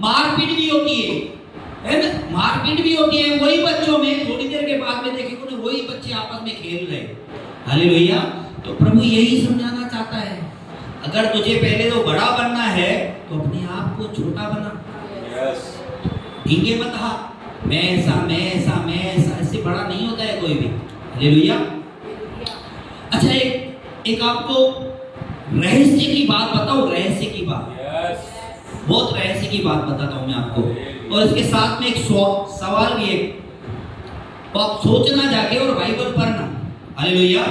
मारपीट भी होती है ना, मारपीट भी होती है वही बच्चों में, थोड़ी देर के बाद में देखेंगे ना वही बच्चे आपस में खेल रहे। हालेलुया। तो प्रभु यही समझाना चाहता है, अगर तुझे पहले तो बड़ा बनना है तो अपने आप को छोटा बना। ढींगे मत हा, मैं ऐसा मैं ऐसा मैं ऐसा, इससे बड़ा नहीं होता है कोई भी। हालेलुया। अच्छा, एक आपको रहस्य की बात बताऊं, रहस्य की बात, बहुत रहस्य की बात बताता हूं मैं आपको, और इसके साथ में एक सवाल भी है, तो आप सोचना जाके और बाइबल पढ़ना। हालेलुया।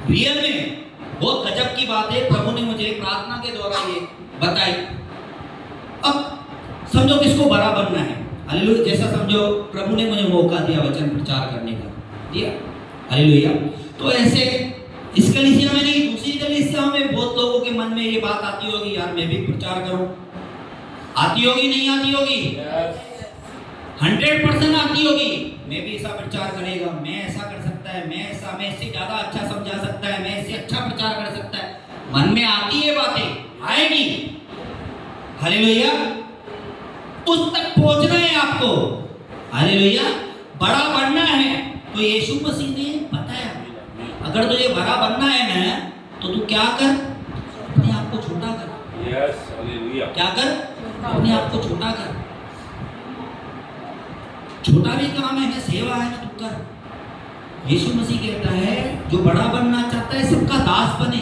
रियल में बहुत गजब की बात है, प्रभु ने मुझे प्रार्थना के द्वारा ये बताई। अब समझो किसको बड़ा बनना है। हालेलुया। जैसा समझो प्रभु ने मुझे मौका दिया वचन प्रचार करने का, दिया। हालेलुया। तो ऐसे इस कलीसिया में नहीं, दूसरी कलीसिया में बहुत लोगों के मन में ये बात आती होगी, यार मैं भी प्रचार करूं। आती होगी नहीं आती होगी? 100% आती होगी। मैं भी ऐसा प्रचार करेगा, मैं ऐसा कर सकता है, मैं ऐसा, मैं इससे ज्यादा अच्छा समझा सकता है, मैं इससे अच्छा प्रचार कर सकता है। मन में आती है बातें, आएगी। हालेलुया। उस तक पहुंचना है आपको। हालेलुया। बड़ा बनना है तो यीशु मसीह ने बताया, अगर तुझे बड़ा बनना है ना तो तू क्या कर, अपने आप को छोटा कर। हालेलुया। क्या कर, अपने आप को छोटा कर। छोटा भी काम है ना, सेवा है ना, तू कर। यीशु मसीह कहता है जो बड़ा बनना चाहता है सबका दास बने।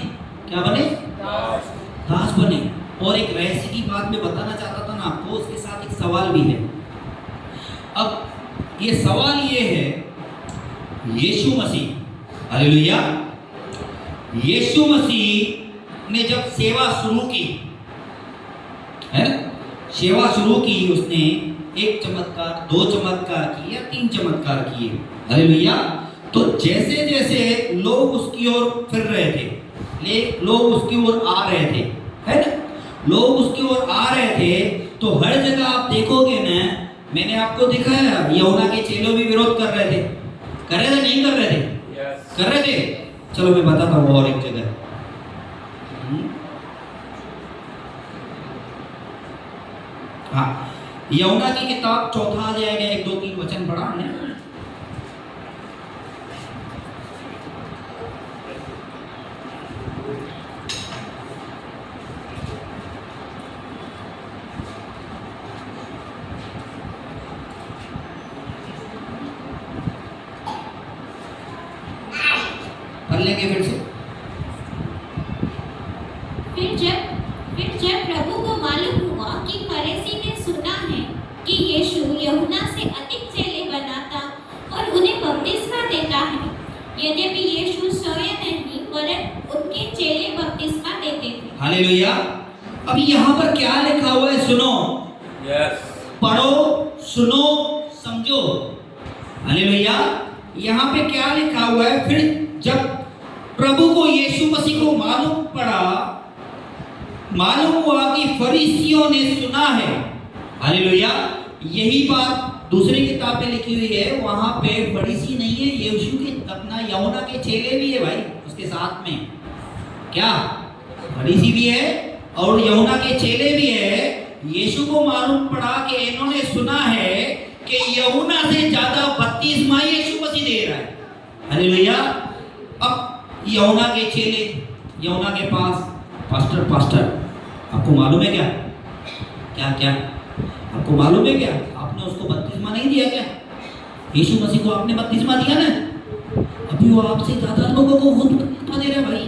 क्या बने? दास बने। और एक रहस्य की बात मैं बताना चाहता था ना आपको, उसके साथ एक सवाल भी है। अब ये सवाल ये है, यीशु मसीह, हालेलुया, यीशु मसीह ने जब सेवा शुरू की है, सेवा शुरू की, उसने 1 चमत्कार, 2 चमत्कार किए या 3 चमत्कार किए। हालेलुया। तो जैसे जैसे लोग उसकी ओर फिर रहे थे, लोग उसकी ओर आ रहे थे, है ना, लोग उसकी ओर आ रहे थे, तो हर जगह आप देखोगे ना, मैंने आपको दिखाया यूहन्ना के चेलों भी विरोध कर रहे थे। कर रहे थे नहीं कर रहे थे? कर रहे थे। चलो मैं बताता हूँ और एक जगह। हाँ, यूहन्ना की किताब 4 अध्याय का 1, 2, 3 वचन पढ़ा हमने। पढ़ लेंगे फिर से। फिर जब प्रभु को मालूम हुआ कि फरीसी ने सुना है कि यीशु यूहन्ना से अधिक चेले बनाता और उन्हें बपतिस्मा देता है, यद्यपि यीशु स्वयं नहीं वरन उनके चेले बपतिस्मा देते थे। हालेलुया। अब यहाँ पर क्या लिखा हुआ है सुनो। पढ़ो, सुनो, समझो। हालेलुया। यहाँ पे क्या लिखा हुआ है, फिर जब प्रभु को यीशु मसीह को मालूम हुआ कि फरीसियों ने सुना है। हालेलुया। यही बात दूसरी किताब में लिखी हुई है, वहां पे फरीसी नहीं है, यीशु के अपना यूहन्ना के चेले भी है भाई उसके साथ में। क्या फरीसी भी है और यूहन्ना के चेले भी है। यीशु को मालूम पड़ा कि इन्होंने सुना है कि यूहन्ना से ज्यादा बपतिस्मा यीशु मसीह दे रहा है। हालेलुया। अब यहोना के चेले यहोना के पास, पास्टर आपको मालूम है क्या क्या क्या आपको मालूम है क्या, आपने उसको बपतिस्मा नहीं दिया क्या? यीशु मसीह को आपने बपतिस्मा दिया ना, अभी वो आपसे ज्यादा लोगों को खुद बपतिस्मा दे रहा है भाई,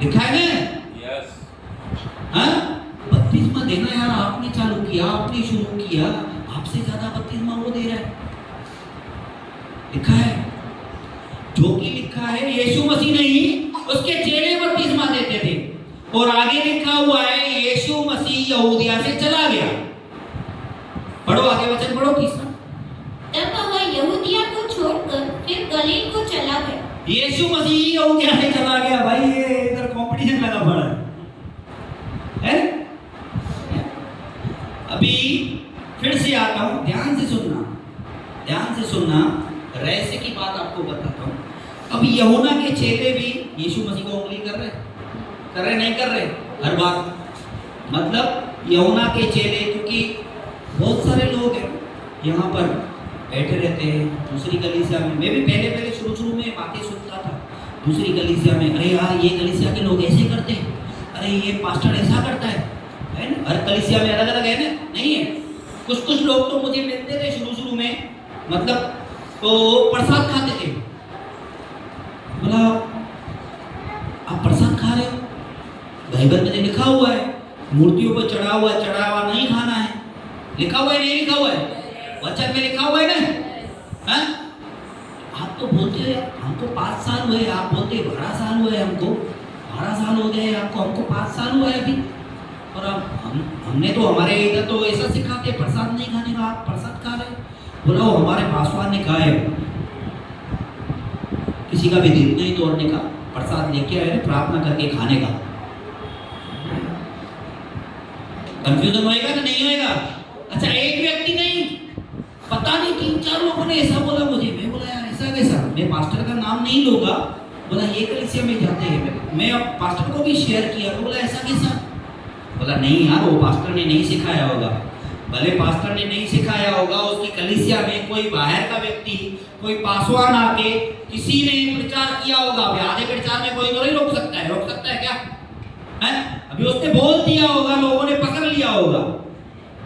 लिखा है ना? यस। हाँ, बपतिस्मा देना यार आपने चालू किया, आपने शुरू किया, आपसे ज्यादा बपतिस्मा वो दे रहा है, लिखा है। जो कि लिखा है यीशु मसीह नहीं, उसके चेले बपतिस्मा देते थे। और आगे लिखा हुआ है यीशु मसीह यहूदिया से चला गया। पढ़ो आगे वचन पढ़ो 30। तब वह यहूदिया को छोड़कर फिर गलील को चला गया। यीशु मसीह यहूदिया से चला गया भाई, ये इधर कंपटीशन लगा पड़ा है। अभी फिर से आता हूं, ध्यान से सुनना, रहस्य की बात आपको बताता हूं। अब यहोना के चेले भी यीशु मसीह को उंगली कर रहे नहीं कर रहे हर बात, मतलब यहोना के चेले, क्योंकि बहुत सारे लोग हैं यहाँ पर बैठे रहते हैं दूसरी कलीसिया में। मैं भी पहले शुरू में बातें सुनता था दूसरी कलीसिया में, अरे यार ये कलीसिया के लोग ऐसे करते हैं, अरे ये पास्टर ऐसा करता है ना? हर कलीसिया में अलग अलग है ना, नहीं है? कुछ लोग तो मुझे मिलते थे शुरू में, मतलब तो प्रसाद खाते थे। बोला आप प्रसाद खा रहे हो, बाइबल में लिखा हुआ है मूर्तियों पर चढ़ावा नहीं खाना है, लिखा हुआ है नहीं लिखा हुआ है? वचन में लिखा हुआ है ना? हाँ? आप तो बोलते हो हमको 5 साल हुए, आप बोलते 12 साल हुए, हमको 12 साल हो गए, हमको 5 साल हुआ है अभी। और अब हमने तो हमारे इधर तो ऐसा सिखाते प्रसाद नहीं खाने का, आप प्रसाद खा रहे। बोला वो हमारे पासवान ने कहा है किसी का भी दिल नहीं तोड़ने का, प्रसाद लेके आए प्रार्थना करके खाने का। कंफ्यूजन होएगा ना नहीं होएगा? अच्छा एक व्यक्ति नहीं, पता नहीं 3-4 लोगों ने ऐसा बोला मुझे। मैं बोला यार ऐसा कैसा? मैं पास्टर का नाम नहीं लूंगा, बोला ये कलीसिया में जाते हैं। मैं अब पास्टर को भी शेयर किया, बोला ऐसा कैसा? बोला नहीं यार वो पास्टर ने नहीं सिखाया होगा। भले पास्टर ने नहीं सिखाया होगा, उसकी कलीसिया में कोई बाहर का व्यक्ति, कोई पासवान आके किसी ने प्रचार किया होगा। आधे प्रचार में कोई तो नहीं रोक सकता है क्या है? अभी उसने बोल दिया होगा, लोगों ने पकड़ लिया होगा,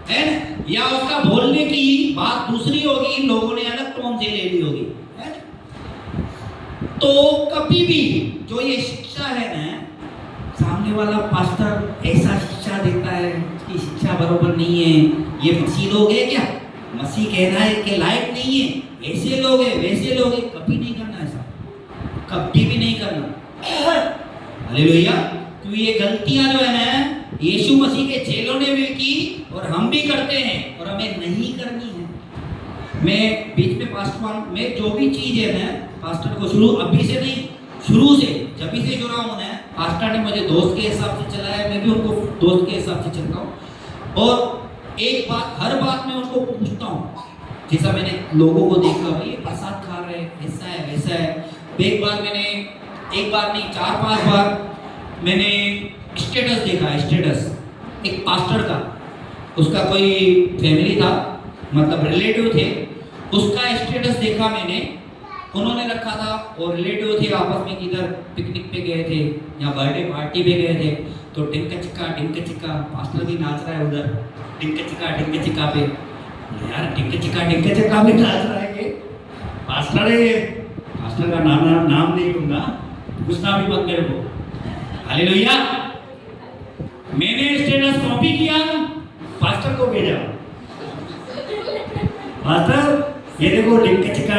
है ना? या उसका बोलने की बात दूसरी होगी, लोगों ने अलग टोन से ले ली होगी, है ना? तो कभी भी जो ये शिक्षा है ना, सामने वाला पास्टर ऐसा शिक्षा देता है कि शिक्षा बरोबर नहीं है, ये मसीह लोग है क्या? मसीह कहना है कि लायक नहीं है, ऐसे लोग हैं वैसे लोग हैं, कभी नहीं करना ऐसा, कभी भी नहीं करना। हालेलुया। तो ये गलतियां जो है ना यीशु मसीह के चेलों ने भी की और हम भी करते हैं और हमें नहीं करनी है। मैं बीच में पास्टर में जो भी चीज है ना, पास्टर को अभी से नहीं, शुरू से जब भी से जुड़ा हूं ना, पास्टर ने मुझे दोस्त के हिसाब से चलाया, मैं भी उनको दोस्त के हिसाब से चलता हूँ। और एक बात, हर बात में उनको पूछता हूँ, जैसा मैंने लोगों को देखा ये प्रसाद खा रहे हैं, ऐसा है वैसा है। एक बार नहीं 4-5 बार मैंने स्टेटस देखा, स्टेटस एक पास्टर का, उसका कोई फैमिली था, मतलब रिलेटिव थे, उसका स्टेटस देखा मैंने, उन्होंने रखा था और रिलेटिव थे आपस में, किधर पिकनिक पे गए थे या बर्थडे पार्टी पे गए थे, तो टिंका चिक्का पास्टर भी नाच रहा है उधर, टिंका चिक्का पे। यार टिंका चिक्का भी नाच रहा है, पास्टर का नाम नहीं लूंगा, पूछना भी मत मेरे को। हालेलुया। मैंने स्टेटस कॉपी किया, पास्टर को भेजा, पास्टर ये देखो टिंका चिक्का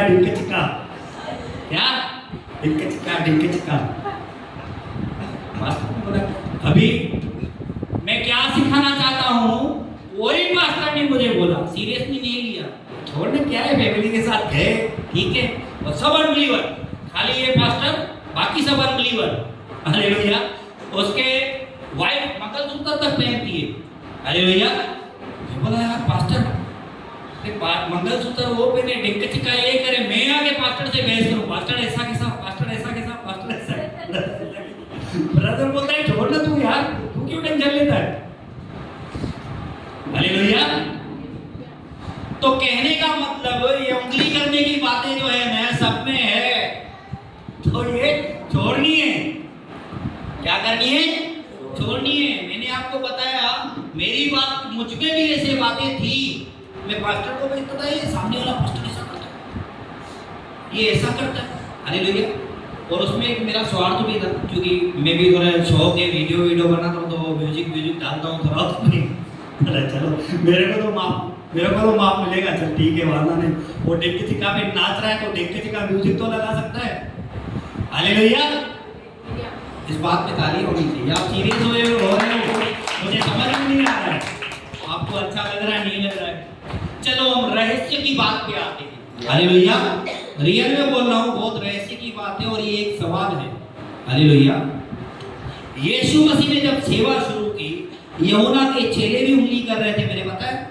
क्या? टिंका चिक्का। पास्टर ने बोला अभी मैं क्या सिखाना चाहता हूँ, वही पास्टर ने मुझे बोला, सीरियसली नहीं लिया, छोड़ने क्या है, फैमिली के साथ गए ठीक है, और सब अनबिलीवर, खाली ये पास्टर, बाकी सब अनबिलीवर। हालेलुया। उसके वाइफ मंगलसूत्र तक पहनती है। हालेलुया। मैं बोला यार पास्टर मंगलसूत्र वो पहने, टिंका चिक्का ये करे, मैं आगे पास्टर से बहस करूं, पास्टर ऐसा कैसा, पास्टर ऐसा कैसा, पास्टर ऐसा। ब्रदर बोलता है छोड़ ना तू यार, तू क्यों टेंशन लेता है? हालेलुया। तो कहने का मतलब ये उंगली करने की बातें जो है ना सब में है, तो ये छोड़नी है। क्या करनी है? छोड़नी है। मैंने आपको बताया मेरी बात, मुझ में भी ऐसे बातें थी। मैं पास्टर को भेजता था, ये सामने वाला पास्टर ऐसा करता है, ये ऐसा करता है, हालेलुया। और उसमें एक मेरा स्वार्थ भी था, क्योंकि मैं भी थोड़ा शौक है, वीडियो बनाता हूँ तो म्यूजिक डालता हूँ थोड़ा उसमें। चलो मेरे को तो माफ मिलेगा, चल ठीक है, वादा नहीं। वो डेक्के चिका पे नाच रहा है तो डेक्के चिका म्यूजिक तो लगा सकता है, हालेलुया। इस बात पे ताली होनी चाहिए। आप सीरियस हो रहे हो, मुझे समझ में नहीं आ रहा है, आपको अच्छा लग रहा है नहीं लग रहा है। चलो हम रहस्य की बात पे आते हैं, हालेलुया। रियल में बोल रहा हूँ, बहुत रहस्य की बात है और ये एक सवाल है, हालेलुया। यीशु मसीह ने जब सेवा शुरू की, यूहन्ना के चेले भी उंगली कर रहे थे, मैंने बताया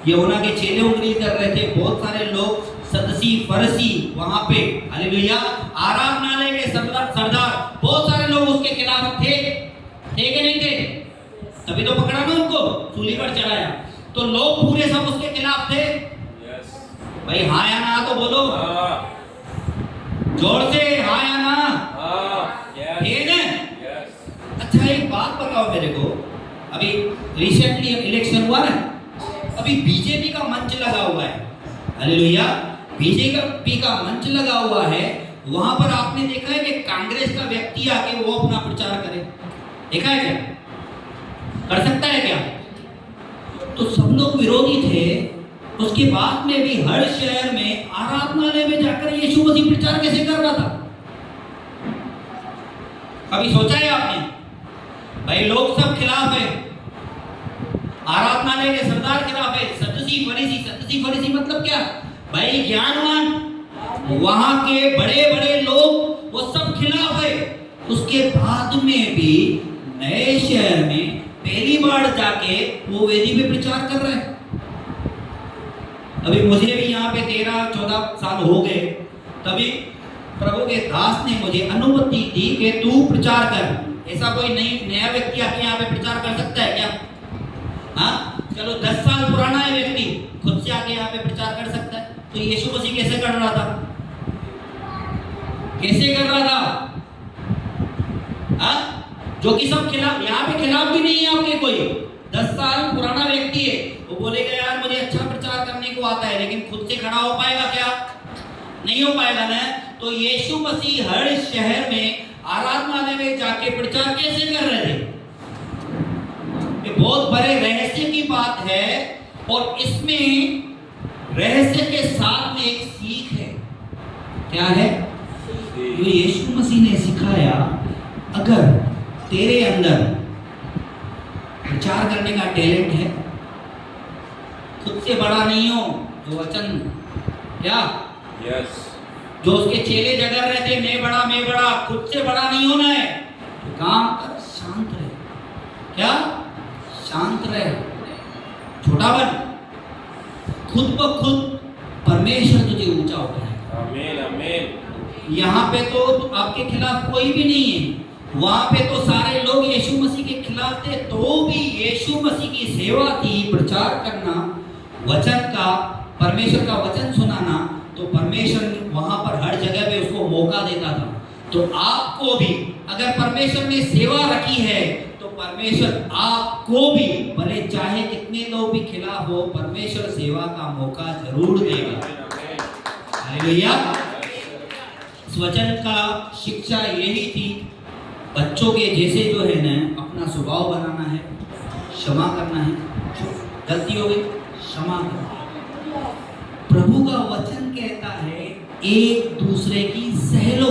यूहन्ना के चेले उंगली कर रहे थे। बहुत सारे लोग सदसी फरसी वहां पे, हालेलुया, आराधनालय के सरदार बहुत सारे लोग उसके खिलाफ थे कि नहीं थे? तभी तो पकड़ा ना उनको, सूली पर चढ़ाया। तो लोग पूरे सब उसके खिलाफ थे। भाई हाँ या ना तो बोलो, जोर से हाँ या ना। ठीक है। अच्छा एक बात बताओ मेरे को, अभी रिसेंटली इलेक्शन हुआ ना, अभी बीजेपी का मंच लगा हुआ है, हालेलुया। बीजेपी का मंच लगा हुआ है, वहां पर आपने देखा है कि कांग्रेस का व्यक्ति आके वो अपना प्रचार करे? देखा है क्या? कर सकता है क्या? तो सब लोग विरोधी थे। उसके बाद में भी हर शहर में आराधनालय में जाकर यीशु मसीह प्रचार कैसे कर रहा था? कभी सोचा है आपने? भाई लोग सब खिलाफ है, आराधनालय के सरदार खिलाफ है, सदसी फरीसी मतलब क्या? भाई ज्ञानवान, वहां के बड़े बड़े लोग वो सब खिलाफ है। उसके बाद में भी नए शहर में पहली बार जाके वो वेदी पे प्रचार कर रहा है। अभी मुझे भी यहाँ पे 13-14 साल हो गए, तभी प्रभु के दास ने मुझे अनुमति दी कि तू प्रचार कर। ऐसा कोई नया व्यक्ति आके यहाँ पे प्रचार कर सकता है क्या? हाँ, चलो 10 साल पुराना है व्यक्ति, खुद से आके यहाँ पे प्रचार कर सकता है। तो यीशु मसीह कैसे कर रहा था? कैसे कर रहा था? हाँ? जो कि सब खिलाफ, यहाँ पे खिलाफ भी नहीं है आपके कोई। 10 साल पुराना व्यक्ति है, वो बोलेगा यार मुझे अच्छा प्रचार करने को आता है, लेकिन खुद से खड़ा हो पाएगा क्या? नहीं हो पाएगा ना। तो यीशु मसीह हर शहर में आराधनालय में जाके प्रचार कैसे कर रहे थे? ये बहुत बड़े रहस्य की बात है, और इसमें रहस्य के साथ में एक सीख है। क्या है? जो यीशु मसीह ने सिखाया, अगर तेरे अंदर प्रचार करने का टैलेंट है, खुद से बड़ा नहीं हो, जो वचन क्या जो उसके चेले जगह रहते, मैं बड़ा, खुद से बड़ा नहीं होना है, तो काम कर, शांत रहे। क्या? शांत रहे, छोटा बन, खुद ब खुद परमेश्वर तुझे ऊंचा उठाएगा। आमीन आमीन। यहाँ पे तो आपके खिलाफ कोई भी नहीं है, वहां पे तो सारे लोग यीशु मसीह के खिलाफ थे, तो भी यीशु मसीह की सेवा थी प्रचार करना, वचन का, परमेश्वर का वचन सुनाना। तो परमेश्वर वहां पर हर जगह पे उसको मौका देता था। तो आपको भी अगर परमेश्वर ने सेवा रखी है, तो परमेश्वर आपको भी, भले चाहे कितने लोग भी खिलाफ हो, परमेश्वर सेवा का मौका जरूर देगा। हालेलुया। इस वचन का शिक्षा यही थी, बच्चों के जैसे जो है ना अपना स्वभाव बनाना है, क्षमा करना है, गलती हो गई क्षमा करना। प्रभु का वचन कहता है एक दूसरे की सह लो।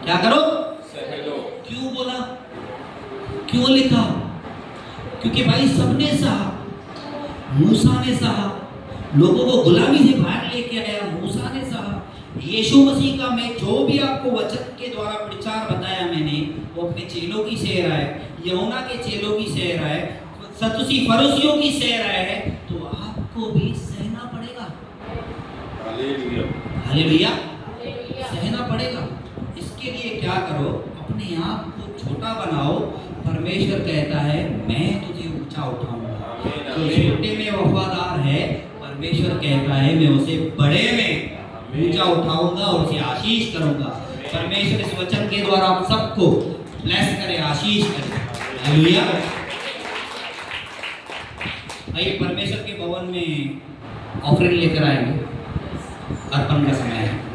क्या करो? सह लो। क्यों बोला? क्यों लिखा? क्योंकि भाई सबने सहा, मूसा ने सहा, लोगों को गुलामी से बाहर लेके आया, मूसा ने सहा। यीशु मसीह का मैं जो भी आपको वचन के द्वारा प्रचार बताया मैंने, वो अपने चेलों की सह रहा है, यूहन्ना के चेलों की सह रहा है, सदूसी फरीसियों की सह रहा है, तो आपको भी सहना पड़ेगा। हालेलुया, हालेलुया, सहना पड़ेगा। इसके लिए क्या करो? अपने आप को छोटा बनाओ। परमेश्वर कहता है मैं तुझे ऊंचा उठाऊंगा। जो छोटे में वफादार है, परमेश्वर कहता है मैं उसे बड़े में ऊंचा उठाऊंगा और उसे आशीष करूंगा। परमेश्वर इस वचन के द्वारा आप सबको ब्लेस करे, आशीष करे। हालेलुया। आइए परमेश्वर के भवन में ऑफरिंग लेकर आएंगे, अर्पण का समय है।